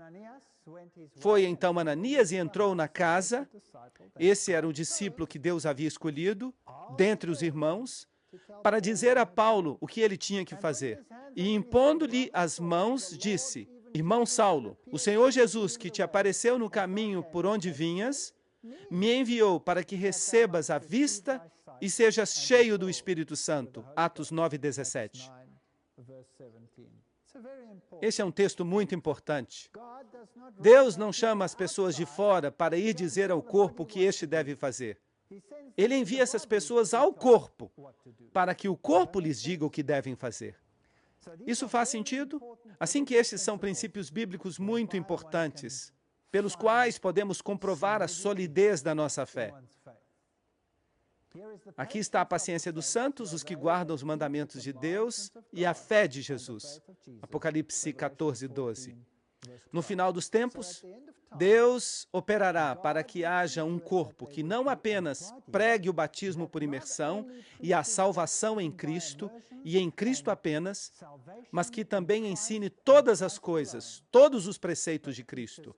Foi então Ananias e entrou na casa. Esse era o discípulo que Deus havia escolhido, dentre os irmãos, para dizer a Paulo o que ele tinha que fazer. E, impondo-lhe as mãos, disse: Irmão Saulo, o Senhor Jesus, que te apareceu no caminho por onde vinhas, me enviou para que recebas a vista e sejas cheio do Espírito Santo. Atos 9:17. Esse é um texto muito importante. Deus não chama as pessoas de fora para ir dizer ao corpo o que este deve fazer. Ele envia essas pessoas ao corpo para que o corpo lhes diga o que devem fazer. Isso faz sentido? Assim que estes são princípios bíblicos muito importantes, pelos quais podemos comprovar a solidez da nossa fé. Aqui está a paciência dos santos, os que guardam os mandamentos de Deus, e a fé de Jesus. Apocalipse 14:12. No final dos tempos, Deus operará para que haja um corpo que não apenas pregue o batismo por imersão e a salvação em Cristo, e em Cristo apenas, mas que também ensine todas as coisas, todos os preceitos de Cristo.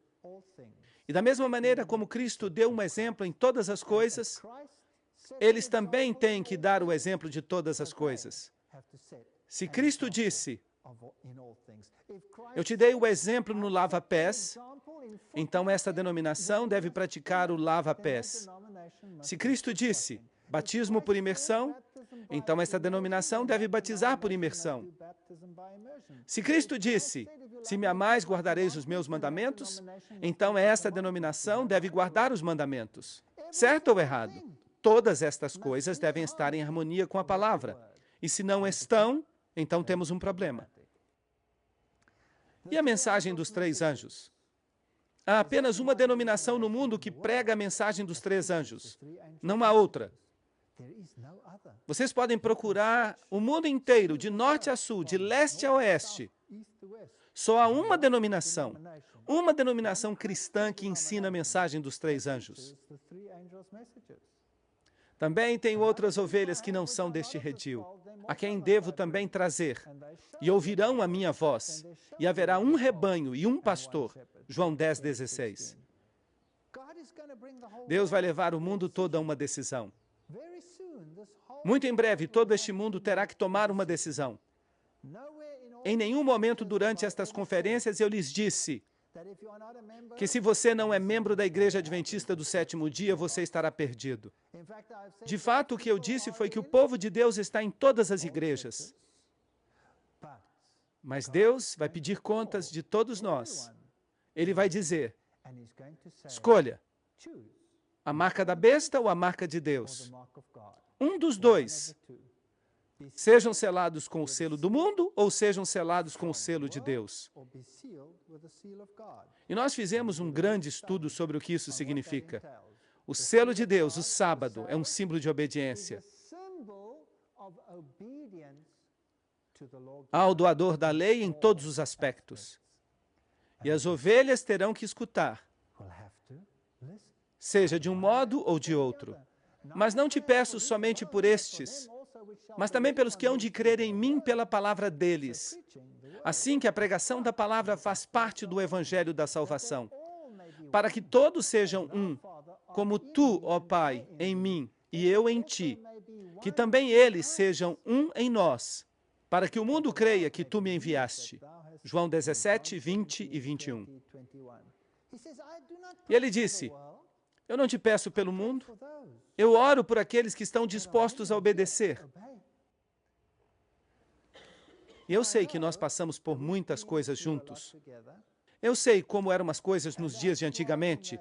E da mesma maneira como Cristo deu um exemplo em todas as coisas, eles também têm que dar o exemplo de todas as coisas. Se Cristo disse: Eu te dei o exemplo no lava-pés, então esta denominação deve praticar o lava-pés. Se Cristo disse: Batismo por imersão, então esta denominação deve batizar por imersão. Se Cristo disse: Se me amais, guardareis os meus mandamentos, então esta denominação deve guardar os mandamentos. Certo ou errado? Todas estas coisas devem estar em harmonia com a palavra. E se não estão, então temos um problema. E a mensagem dos 3 anjos? Há apenas uma denominação no mundo que prega a mensagem dos 3 anjos. Não há outra. Vocês podem procurar o mundo inteiro, de norte a sul, de leste a oeste. Só há uma denominação cristã que ensina a mensagem dos 3 anjos. Também tenho outras ovelhas que não são deste redil, a quem devo também trazer, e ouvirão a minha voz, e haverá um rebanho e um pastor. João 10:16. Deus vai levar o mundo todo a uma decisão. Muito em breve, todo este mundo terá que tomar uma decisão. Em nenhum momento durante estas conferências eu lhes disse que se você não é membro da Igreja Adventista do Sétimo Dia, você estará perdido. De fato, o que eu disse foi que o povo de Deus está em todas as igrejas. Mas Deus vai pedir contas de todos nós. Ele vai dizer: escolha a marca da besta ou a marca de Deus. Um dos dois. Sejam selados com o selo do mundo ou sejam selados com o selo de Deus. E nós fizemos um grande estudo sobre o que isso significa. O selo de Deus, o sábado, é um símbolo de obediência ao doador da lei em todos os aspectos. E as ovelhas terão que escutar, seja de um modo ou de outro. Mas não te peço somente por estes, mas também pelos que hão de crer em mim pela palavra deles. Assim que a pregação da palavra faz parte do evangelho da salvação, para que todos sejam um, como tu, ó Pai, em mim e eu em ti, que também eles sejam um em nós, para que o mundo creia que tu me enviaste. João 17, 20 e 21. E ele disse, eu não te peço pelo mundo, eu oro por aqueles que estão dispostos a obedecer. E eu sei que nós passamos por muitas coisas juntos. Eu sei como eram as coisas nos dias de antigamente.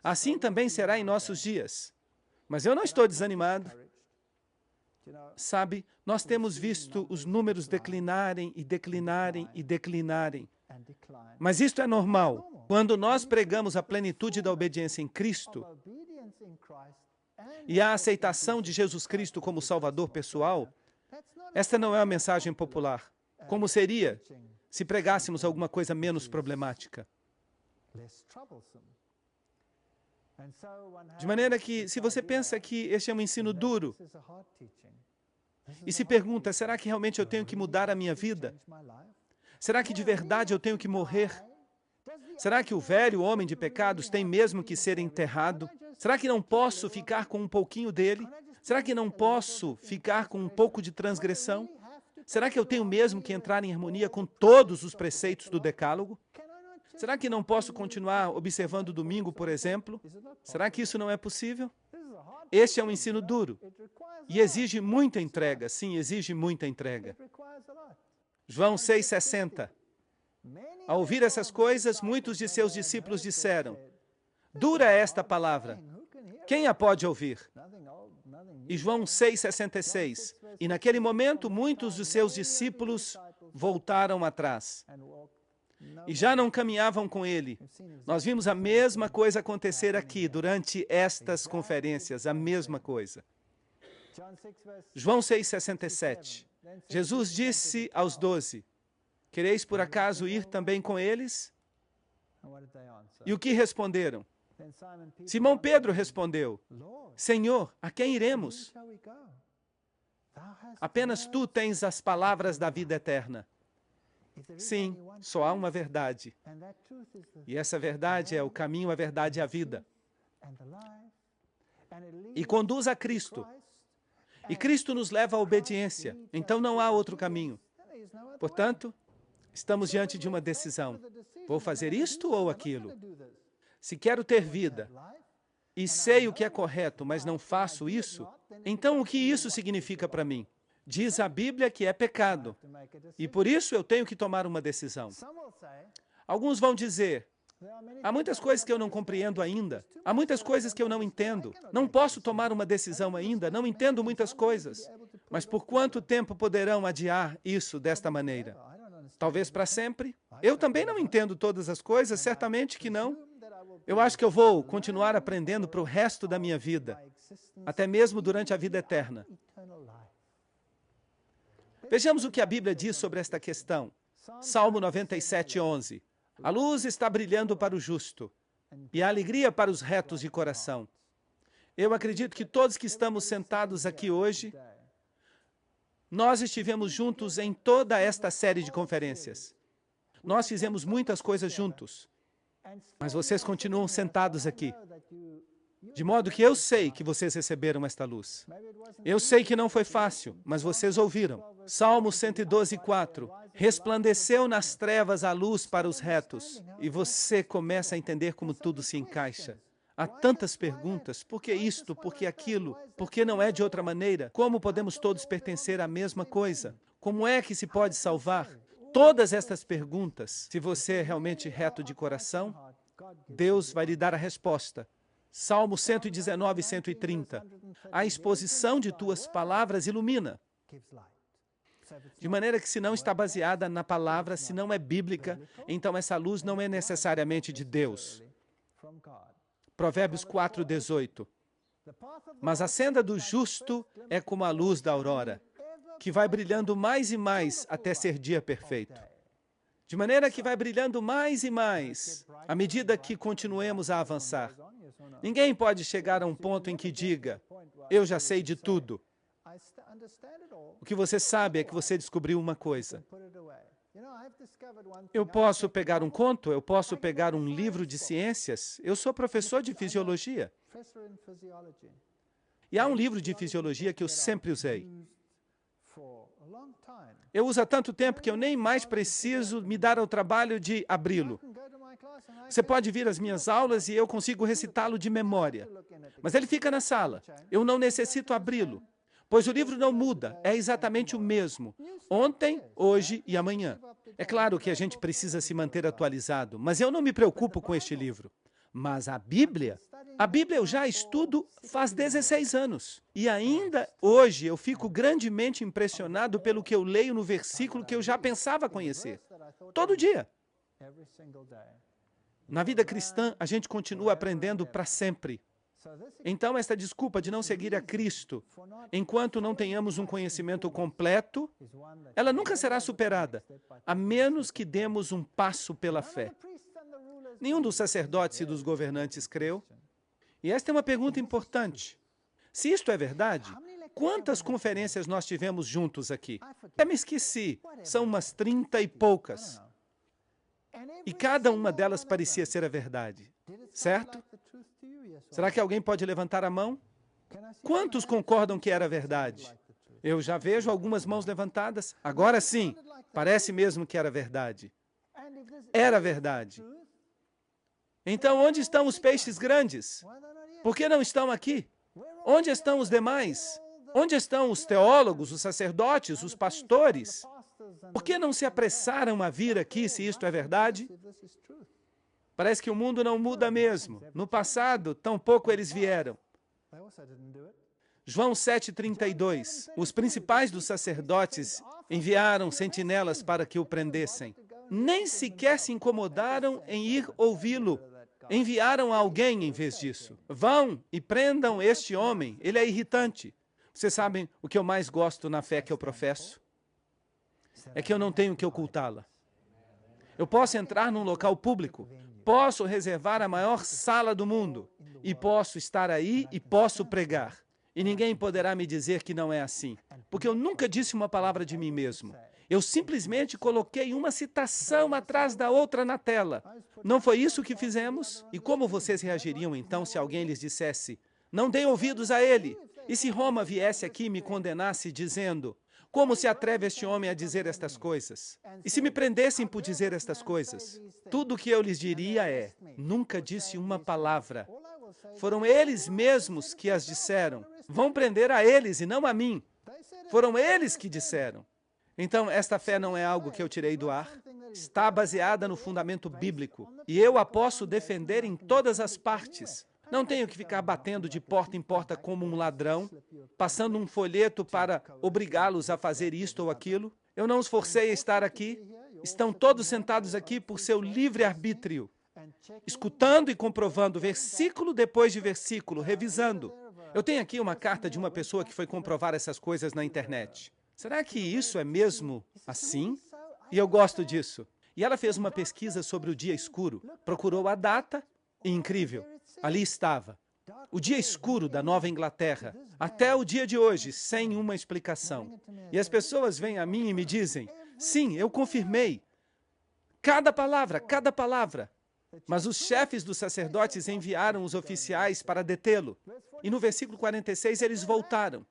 Assim também será em nossos dias. Mas eu não estou desanimado. Sabe, nós temos visto os números declinarem e declinarem e declinarem. Mas isto é normal. Quando nós pregamos a plenitude da obediência em Cristo e a aceitação de Jesus Cristo como Salvador pessoal, esta não é uma mensagem popular. Como seria se pregássemos alguma coisa menos problemática? De maneira que, se você pensa que este é um ensino duro, e se pergunta, será que realmente eu tenho que mudar a minha vida? Será que de verdade eu tenho que morrer? Será que o velho homem de pecados tem mesmo que ser enterrado? Será que não posso ficar com um pouquinho dele? Será que não posso ficar com um pouco de transgressão? Será que eu tenho mesmo que entrar em harmonia com todos os preceitos do Decálogo? Será que não posso continuar observando o domingo, por exemplo? Será que isso não é possível? Este é um ensino duro e exige muita entrega. Sim, exige muita entrega. João 6,60. Ao ouvir essas coisas, muitos de seus discípulos disseram, dura é esta palavra, quem a pode ouvir? E João 6,66. E naquele momento, muitos de seus discípulos voltaram atrás e já não caminhavam com ele. Nós vimos a mesma coisa acontecer aqui durante estas conferências, a mesma coisa. João 6,67. Jesus disse aos 12, quereis por acaso ir também com eles? E o que responderam? Simão Pedro respondeu, Senhor, a quem iremos? Apenas tu tens as palavras da vida eterna. Sim, só há uma verdade. E essa verdade é o caminho, a verdade e a vida. E conduz a Cristo. E Cristo nos leva à obediência. Então não há outro caminho. Portanto, estamos diante de uma decisão. Vou fazer isto ou aquilo? Se quero ter vida e sei o que é correto, mas não faço isso, então o que isso significa para mim? Diz a Bíblia que é pecado. E por isso eu tenho que tomar uma decisão. Alguns vão dizer, há muitas coisas que eu não compreendo ainda. Há muitas coisas que eu não entendo. Não posso tomar uma decisão ainda. Não entendo muitas coisas. Mas por quanto tempo poderão adiar isso desta maneira? Talvez para sempre? Eu também não entendo todas as coisas, certamente que não. Eu acho que eu vou continuar aprendendo para o resto da minha vida, até mesmo durante a vida eterna. Vejamos o que a Bíblia diz sobre esta questão. Salmo 97, 11. A luz está brilhando para o justo e a alegria para os retos de coração. Eu acredito que todos que estamos sentados aqui hoje, nós estivemos juntos em toda esta série de conferências. Nós fizemos muitas coisas juntos, mas vocês continuam sentados aqui. De modo que eu sei que vocês receberam esta luz. Eu sei que não foi fácil, mas vocês ouviram. Salmo 112, 4. Resplandeceu nas trevas a luz para os retos. E você começa a entender como tudo se encaixa. Há tantas perguntas. Por que isto? Por que aquilo? Por que não é de outra maneira? Como podemos todos pertencer à mesma coisa? Como é que se pode salvar? Todas estas perguntas, se você é realmente reto de coração, Deus vai lhe dar a resposta Salmo 119, 130. A exposição de tuas palavras ilumina. De maneira que, se não está baseada na palavra, se não é bíblica, então essa luz não é necessariamente de Deus. Provérbios 4, 18. Mas a senda do justo é como a luz da aurora, que vai brilhando mais e mais até ser dia perfeito. De maneira que vai brilhando mais e mais, à medida que continuemos a avançar. Ninguém pode chegar a um ponto em que diga, eu já sei de tudo. O que você sabe é que você descobriu uma coisa. Eu posso pegar um conto, eu posso pegar um livro de ciências. Eu sou professor de fisiologia. E há um livro de fisiologia que eu sempre usei. Eu uso há tanto tempo que eu nem mais preciso me dar ao trabalho de abri-lo. Você pode vir às minhas aulas e eu consigo recitá-lo de memória. Mas ele fica na sala. Eu não necessito abri-lo, pois o livro não muda, é exatamente o mesmo. Ontem, hoje e amanhã. É claro que a gente precisa se manter atualizado, mas eu não me preocupo com este livro. Mas a Bíblia eu já estudo faz 16 anos. E ainda hoje eu fico grandemente impressionado pelo que eu leio no versículo que eu já pensava conhecer. Todo dia. Na vida cristã, a gente continua aprendendo para sempre. Então, esta desculpa de não seguir a Cristo, enquanto não tenhamos um conhecimento completo, ela nunca será superada, a menos que demos um passo pela fé. Nenhum dos sacerdotes e dos governantes creu. E esta é uma pergunta importante. Se isto é verdade, quantas conferências nós tivemos juntos aqui? Até me esqueci, são umas 30 e poucas. E cada uma delas parecia ser a verdade, certo? Será que alguém pode levantar a mão? Quantos concordam que era verdade? Eu já vejo algumas mãos levantadas. Agora sim, parece mesmo que era verdade. Era verdade. Então, onde estão os peixes grandes? Por que não estão aqui? Onde estão os demais? Onde estão os teólogos, os sacerdotes, os pastores? Por que não se apressaram a vir aqui se isto é verdade? Parece que o mundo não muda mesmo. No passado, tampouco eles vieram. João 7,32. Os principais dos sacerdotes enviaram sentinelas para que o prendessem. Nem sequer se incomodaram em ir ouvi-lo. Enviaram alguém em vez disso. Vão e prendam este homem. Ele é irritante. Vocês sabem o que eu mais gosto na fé que eu professo? É que eu não tenho que ocultá-la. Eu posso entrar num local público, posso reservar a maior sala do mundo, e posso estar aí e posso pregar. E ninguém poderá me dizer que não é assim, porque eu nunca disse uma palavra de mim mesmo. Eu simplesmente coloquei uma citação atrás da outra na tela. Não foi isso que fizemos? E como vocês reagiriam então se alguém lhes dissesse, não deem ouvidos a ele? E se Roma viesse aqui e me condenasse dizendo, como se atreve este homem a dizer estas coisas? E se me prendessem por dizer estas coisas? Tudo o que eu lhes diria é, nunca disse uma palavra. Foram eles mesmos que as disseram. Vão prender a eles e não a mim. Foram eles que disseram. Então, esta fé não é algo que eu tirei do ar. Está baseada no fundamento bíblico. E eu a posso defender em todas as partes. Não tenho que ficar batendo de porta em porta como um ladrão, passando um folheto para obrigá-los a fazer isto ou aquilo. Eu não os forcei a estar aqui. Estão todos sentados aqui por seu livre-arbítrio, escutando e comprovando versículo depois de versículo, revisando. Eu tenho aqui uma carta de uma pessoa que foi comprovar essas coisas na internet. Será que isso é mesmo assim? E eu gosto disso. E ela fez uma pesquisa sobre o dia escuro, procurou a data e, incrível, ali estava. O dia escuro da Nova Inglaterra, até o dia de hoje, sem uma explicação. E as pessoas vêm a mim e me dizem, sim, eu confirmei. Cada palavra, cada palavra. Mas os chefes dos sacerdotes enviaram os oficiais para detê-lo. E no versículo 46 eles voltaram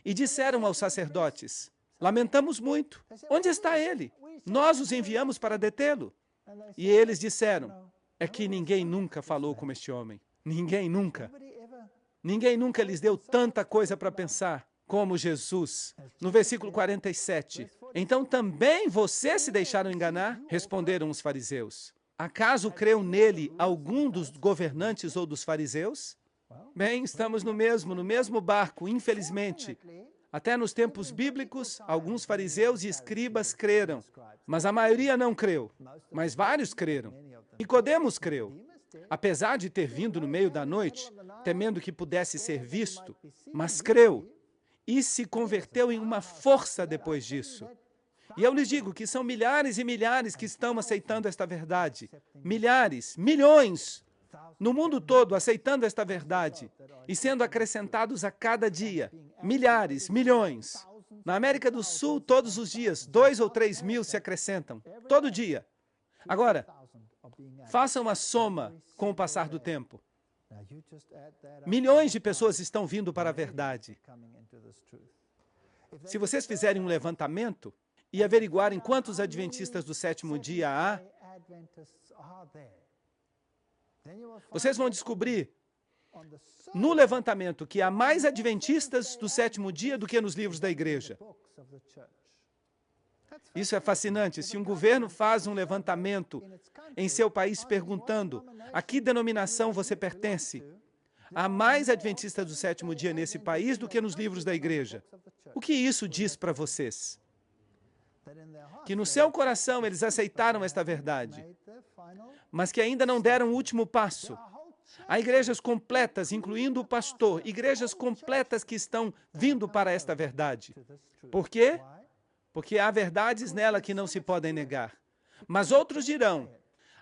e disseram aos sacerdotes, lamentamos muito. Onde está ele? Nós os enviamos para detê-lo. E eles disseram, é que ninguém nunca falou como este homem. Ninguém nunca. Ninguém nunca lhes deu tanta coisa para pensar como Jesus. No versículo 47, então também vocês se deixaram enganar? Responderam os fariseus. Acaso creu nele algum dos governantes ou dos fariseus? Bem, estamos no mesmo barco, infelizmente. Até nos tempos bíblicos, alguns fariseus e escribas creram, mas a maioria não creu. Mas vários creram. Nicodemos creu, apesar de ter vindo no meio da noite, temendo que pudesse ser visto, mas creu e se converteu em uma força depois disso. E eu lhes digo que são milhares e milhares que estão aceitando esta verdade. Milhares, milhões, no mundo todo aceitando esta verdade e sendo acrescentados a cada dia. Milhares, milhões. Na América do Sul, todos os dias, 2 ou 3 mil se acrescentam. Todo dia. Agora, faça uma soma com o passar do tempo. Milhões de pessoas estão vindo para a verdade. Se vocês fizerem um levantamento e averiguarem quantos adventistas do sétimo dia há, vocês vão descobrir no levantamento que há mais adventistas do sétimo dia do que nos livros da igreja. Isso é fascinante. Se um governo faz um levantamento em seu país perguntando a que denominação você pertence, há mais adventistas do sétimo dia nesse país do que nos livros da igreja. O que isso diz para vocês? Que no seu coração eles aceitaram esta verdade, mas que ainda não deram o último passo. Há igrejas completas, incluindo o pastor, igrejas completas que estão vindo para esta verdade. Por quê? Porque há verdades nela que não se podem negar. Mas outros dirão,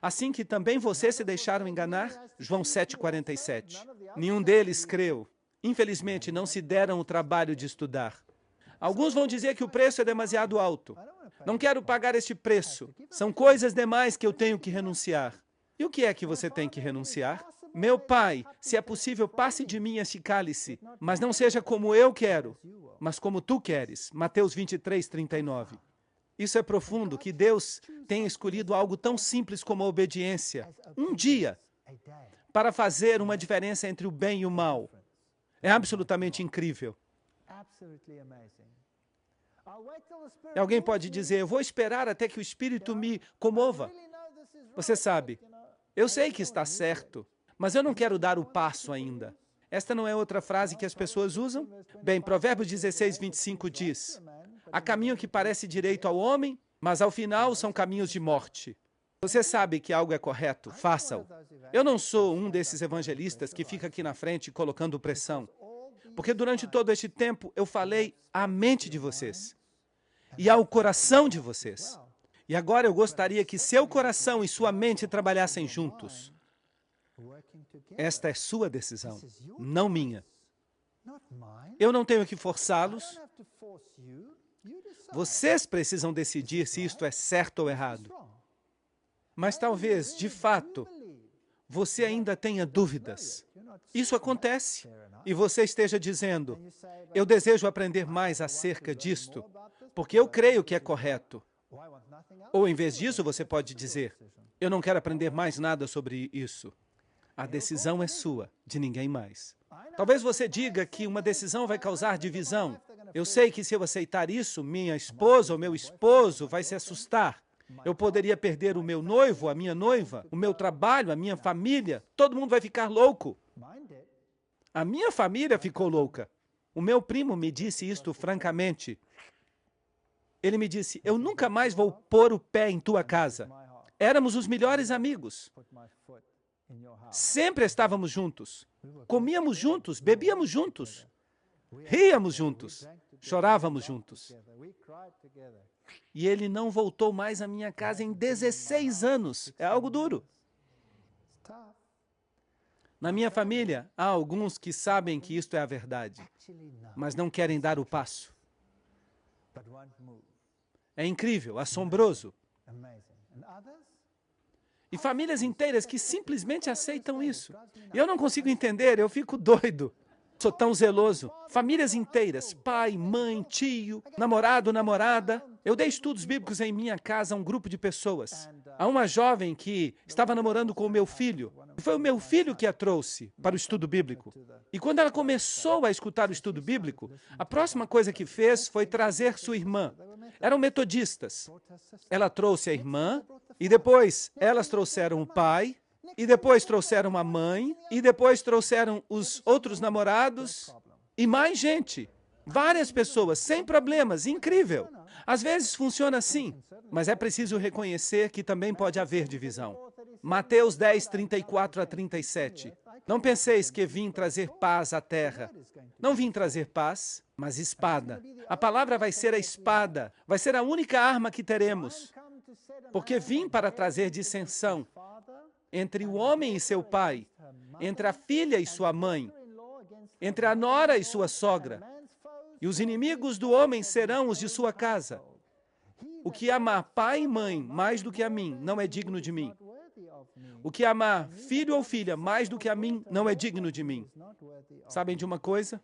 assim que também vocês se deixaram enganar, João 7,47. Nenhum deles creu. Infelizmente, não se deram o trabalho de estudar. Alguns vão dizer que o preço é demasiado alto. Não quero pagar este preço. São coisas demais que eu tenho que renunciar. E o que é que você tem que renunciar? Meu Pai, se é possível, passe de mim este cálice, mas não seja como eu quero, mas como tu queres. Mateus 23:39. Isso é profundo, que Deus tenha escolhido algo tão simples como a obediência, um dia, para fazer uma diferença entre o bem e o mal. É absolutamente incrível. E alguém pode dizer, eu vou esperar até que o Espírito me comova. Você sabe, eu sei que está certo, mas eu não quero dar o passo ainda. Esta não é outra frase que as pessoas usam? Bem, Provérbios 16:25 diz, há caminho que parece direito ao homem, mas ao final são caminhos de morte. Você sabe que algo é correto, faça-o. Eu não sou um desses evangelistas que fica aqui na frente colocando pressão, porque durante todo este tempo eu falei à mente de vocês e ao coração de vocês. E agora eu gostaria que seu coração e sua mente trabalhassem juntos. Esta é sua decisão, não minha. Eu não tenho que forçá-los. Vocês precisam decidir se isto é certo ou errado. Mas talvez, de fato, você ainda tenha dúvidas. Isso acontece. E você esteja dizendo, eu desejo aprender mais acerca disto, porque eu creio que é correto. Ou, em vez disso, você pode dizer, eu não quero aprender mais nada sobre isso. A decisão é sua, de ninguém mais. Talvez você diga que uma decisão vai causar divisão. Eu sei que se eu aceitar isso, minha esposa ou meu esposo vai se assustar. Eu poderia perder o meu noivo, a minha noiva, o meu trabalho, a minha família. Todo mundo vai ficar louco. A minha família ficou louca. O meu primo me disse isto francamente. Ele me disse, eu nunca mais vou pôr o pé em tua casa. Éramos os melhores amigos. Sempre estávamos juntos. Comíamos juntos, bebíamos juntos. Ríamos juntos. Chorávamos juntos. E ele não voltou mais à minha casa em 16 anos. É algo duro. Na minha família, há alguns que sabem que isto é a verdade, mas não querem dar o passo. É incrível, assombroso. E famílias inteiras que simplesmente aceitam isso. E eu não consigo entender, eu fico doido. Sou tão zeloso. Famílias inteiras, pai, mãe, tio, namorado, namorada. Eu dei estudos bíblicos em minha casa a um grupo de pessoas. Há uma jovem que estava namorando com o meu filho. Foi o meu filho que a trouxe para o estudo bíblico. E quando ela começou a escutar o estudo bíblico, a próxima coisa que fez foi trazer sua irmã. Eram metodistas. Ela trouxe a irmã e depois elas trouxeram o pai e depois trouxeram a mãe, e depois trouxeram os outros namorados, e mais gente. Várias pessoas, sem problemas, incrível. Às vezes funciona assim, mas é preciso reconhecer que também pode haver divisão. Mateus 10, 34 a 37. Não penseis que vim trazer paz à terra. Não vim trazer paz, mas espada. A palavra vai ser a espada, vai ser a única arma que teremos. Porque vim para trazer dissensão entre o homem e seu pai, entre a filha e sua mãe, entre a nora e sua sogra. E os inimigos do homem serão os de sua casa. O que amar pai e mãe mais do que a mim, não é digno de mim. O que amar filho ou filha mais do que a mim, não é digno de mim. Sabem de uma coisa?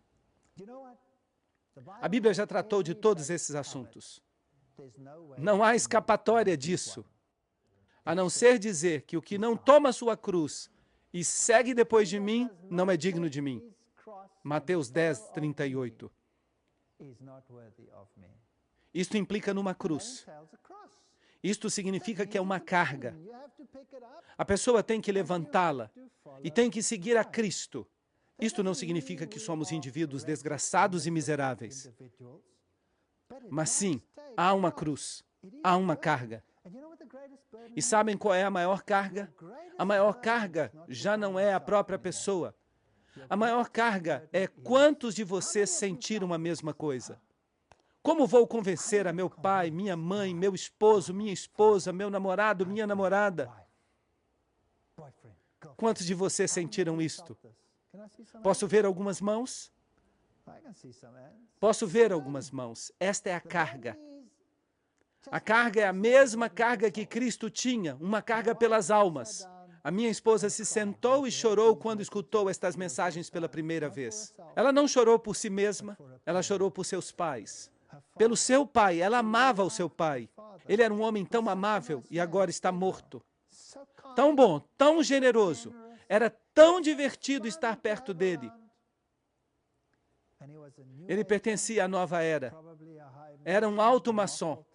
A Bíblia já tratou de todos esses assuntos. Não há escapatória disso, a não ser dizer que o que não toma sua cruz e segue depois de mim, não é digno de mim. Mateus 10, 38. Isto implica numa cruz. Isto significa que é uma carga. A pessoa tem que levantá-la e tem que seguir a Cristo. Isto não significa que somos indivíduos desgraçados e miseráveis. Mas sim, há uma cruz, há uma carga. E sabem qual é a maior carga? A maior carga já não é a própria pessoa. A maior carga é quantos de vocês sentiram a mesma coisa. Como vou convencer a meu pai, minha mãe, meu esposo, minha esposa, meu namorado, minha namorada? Quantos de vocês sentiram isto? Posso ver algumas mãos? Posso ver algumas mãos. Esta é a carga. A carga é a mesma carga que Cristo tinha, uma carga pelas almas. A minha esposa se sentou e chorou quando escutou estas mensagens pela primeira vez. Ela não chorou por si mesma, ela chorou por seus pais. Pelo seu pai, ela amava o seu pai. Ele era um homem tão amável e agora está morto. Tão bom, tão generoso. Era tão divertido estar perto dele. Ele pertencia à nova era. Era um alto maçom,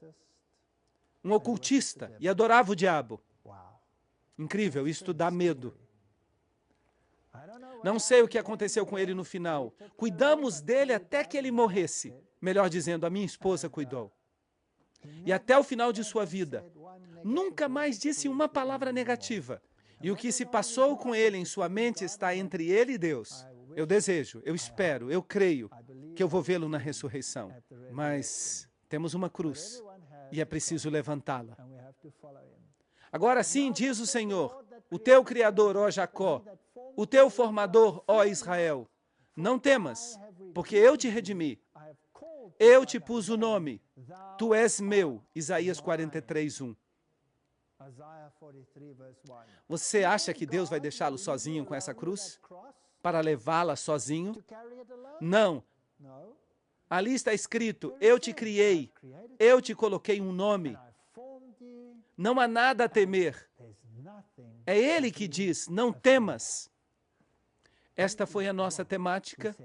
um ocultista e adorava o diabo. Incrível, isto dá medo. Não sei o que aconteceu com ele no final. Cuidamos dele até que ele morresse. Melhor dizendo, a minha esposa cuidou. E até o final de sua vida, nunca mais disse uma palavra negativa. E o que se passou com ele em sua mente está entre ele e Deus. Eu desejo, eu espero, eu creio que eu vou vê-lo na ressurreição. Mas temos uma cruz e é preciso levantá-la. Agora sim, diz o Senhor, o teu Criador, ó Jacó, o teu formador, ó Israel, não temas, porque eu te redimi. Eu te pus o nome, tu és meu. Isaías 43, 1. Você acha que Deus vai deixá-lo sozinho com essa cruz? Para levá-la sozinho? Não. Ali está escrito, eu te criei, eu te coloquei um nome. Não há nada a temer. É Ele que diz, não temas. Esta foi a nossa temática.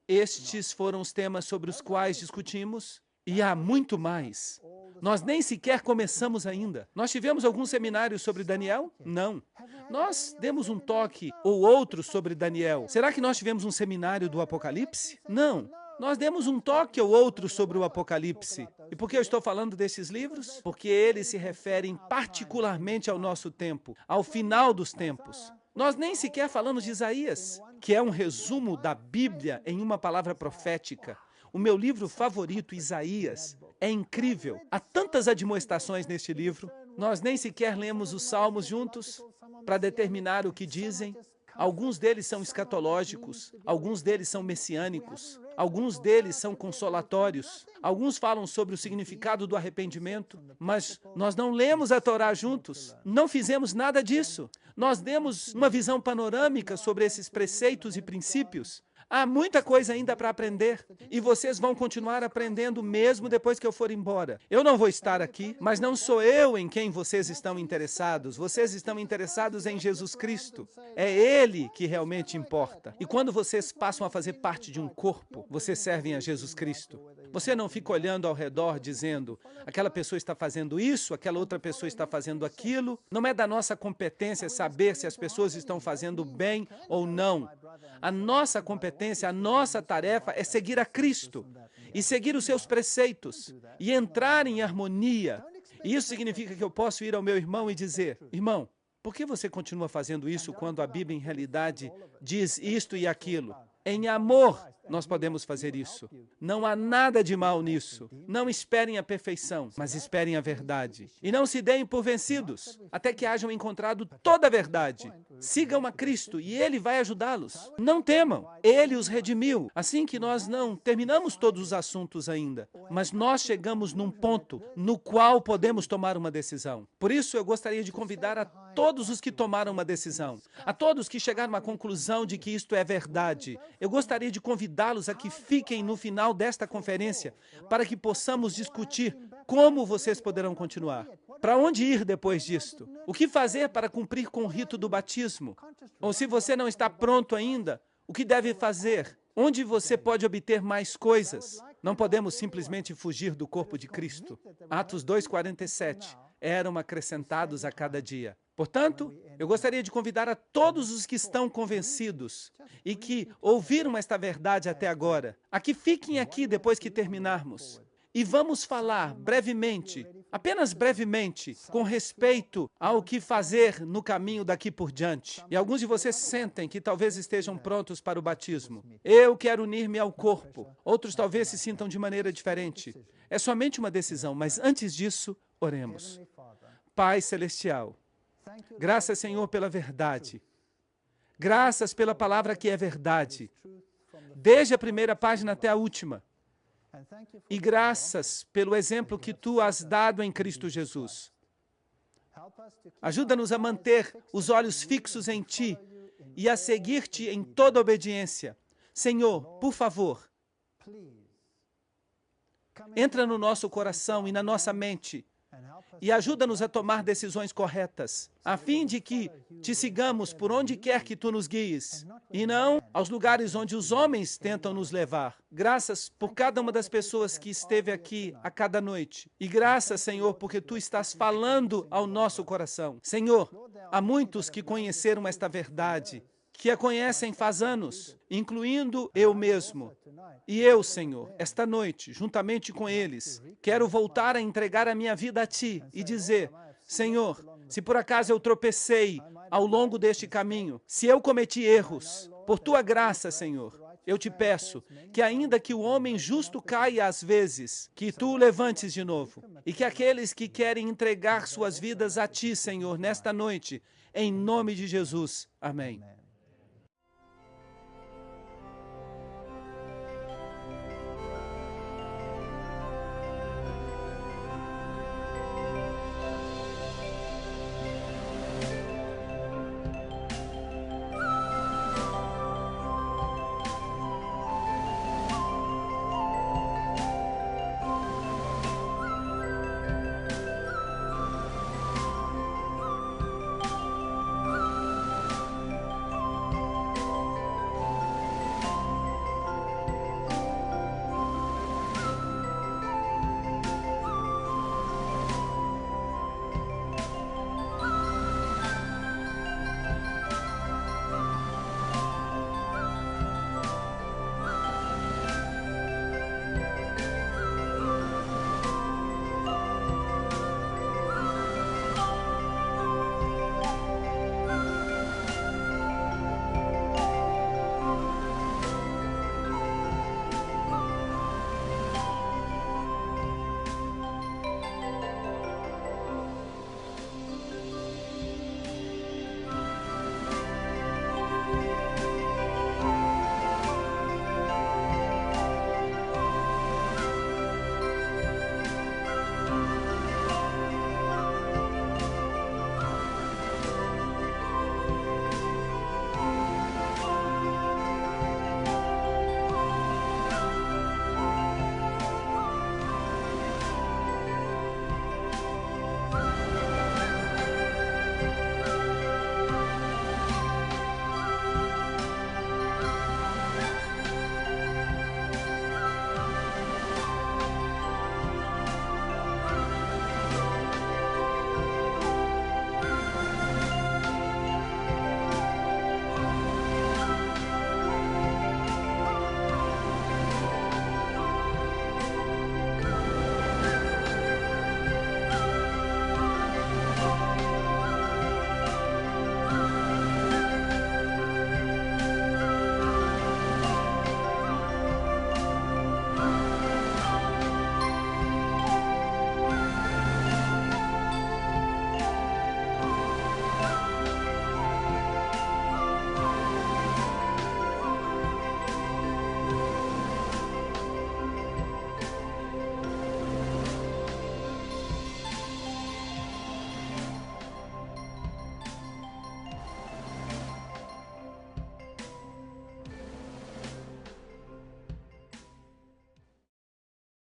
Estes foram os temas sobre os quais discutimos. E há muito mais. Nós nem sequer começamos ainda. Nós tivemos algum seminário sobre Daniel? Não. Nós demos um toque ou outro sobre Daniel. Será que nós tivemos um seminário do Apocalipse? Não. Nós demos um toque ou outro sobre o Apocalipse. E por que eu estou falando desses livros? Porque eles se referem particularmente ao nosso tempo, ao final dos tempos. Nós nem sequer falamos de Isaías, que é um resumo da Bíblia em uma palavra profética. O meu livro favorito, Isaías, é incrível. Há tantas admoestações neste livro. Nós nem sequer lemos os salmos juntos para determinar o que dizem. Alguns deles são escatológicos, alguns deles são messiânicos, alguns deles são consolatórios, alguns falam sobre o significado do arrependimento, mas nós não lemos a Torá juntos, não fizemos nada disso. Nós demos uma visão panorâmica sobre esses preceitos e princípios. Há muita coisa ainda para aprender e vocês vão continuar aprendendo mesmo depois que eu for embora. Eu não vou estar aqui, mas não sou eu em quem vocês estão interessados. Vocês estão interessados em Jesus Cristo. É Ele que realmente importa. E quando vocês passam a fazer parte de um corpo, vocês servem a Jesus Cristo. Você não fica olhando ao redor dizendo, aquela pessoa está fazendo isso, aquela outra pessoa está fazendo aquilo. Não é da nossa competência saber se as pessoas estão fazendo bem ou não. A nossa competência, a nossa tarefa é seguir a Cristo e seguir os seus preceitos e entrar em harmonia. E isso significa que eu posso ir ao meu irmão e dizer, irmão, por que você continua fazendo isso quando a Bíblia, em realidade, diz isto e aquilo? Em amor, nós podemos fazer isso. Não há nada de mal nisso. Não esperem a perfeição, mas esperem a verdade. E não se deem por vencidos, até que hajam encontrado toda a verdade. Sigam a Cristo e Ele vai ajudá-los. Não temam, Ele os redimiu. Assim que nós não terminamos todos os assuntos ainda, mas nós chegamos num ponto no qual podemos tomar uma decisão. Por isso, eu gostaria de convidar a todos os que tomaram uma decisão, a todos que chegaram à conclusão de que isto é verdade, eu gostaria de convidá-los a que fiquem no final desta conferência para que possamos discutir como vocês poderão continuar. Para onde ir depois disto? O que fazer para cumprir com o rito do batismo? Ou se você não está pronto ainda, o que deve fazer? Onde você pode obter mais coisas? Não podemos simplesmente fugir do corpo de Cristo. Atos 2:47. Eram acrescentados a cada dia. Portanto, eu gostaria de convidar a todos os que estão convencidos e que ouviram esta verdade até agora, a que fiquem aqui depois que terminarmos. E vamos falar brevemente, apenas brevemente, com respeito ao que fazer no caminho daqui por diante. E alguns de vocês sentem que talvez estejam prontos para o batismo. Eu quero unir-me ao corpo. Outros talvez se sintam de maneira diferente. É somente uma decisão, mas antes disso, oremos. Pai Celestial, graças, Senhor, pela verdade. Graças pela palavra que é verdade. Desde a primeira página até a última. E graças pelo exemplo que Tu has dado em Cristo Jesus. Ajuda-nos a manter os olhos fixos em Ti e a seguir-Te em toda obediência. Senhor, por favor, entra no nosso coração e na nossa mente e ajuda-nos a tomar decisões corretas, a fim de que Te sigamos por onde quer que Tu nos guies, e não aos lugares onde os homens tentam nos levar. Graças por cada uma das pessoas que esteve aqui a cada noite. E graças, Senhor, porque Tu estás falando ao nosso coração. Senhor, há muitos que conheceram esta verdade, que a conhecem faz anos, incluindo eu mesmo. E eu, Senhor, esta noite, juntamente com eles, quero voltar a entregar a minha vida a Ti e dizer, Senhor, se por acaso eu tropecei ao longo deste caminho, se eu cometi erros, por Tua graça, Senhor, eu Te peço que ainda que o homem justo caia às vezes, que Tu o levantes de novo, e que aqueles que querem entregar suas vidas a Ti, Senhor, nesta noite, em nome de Jesus. Amém.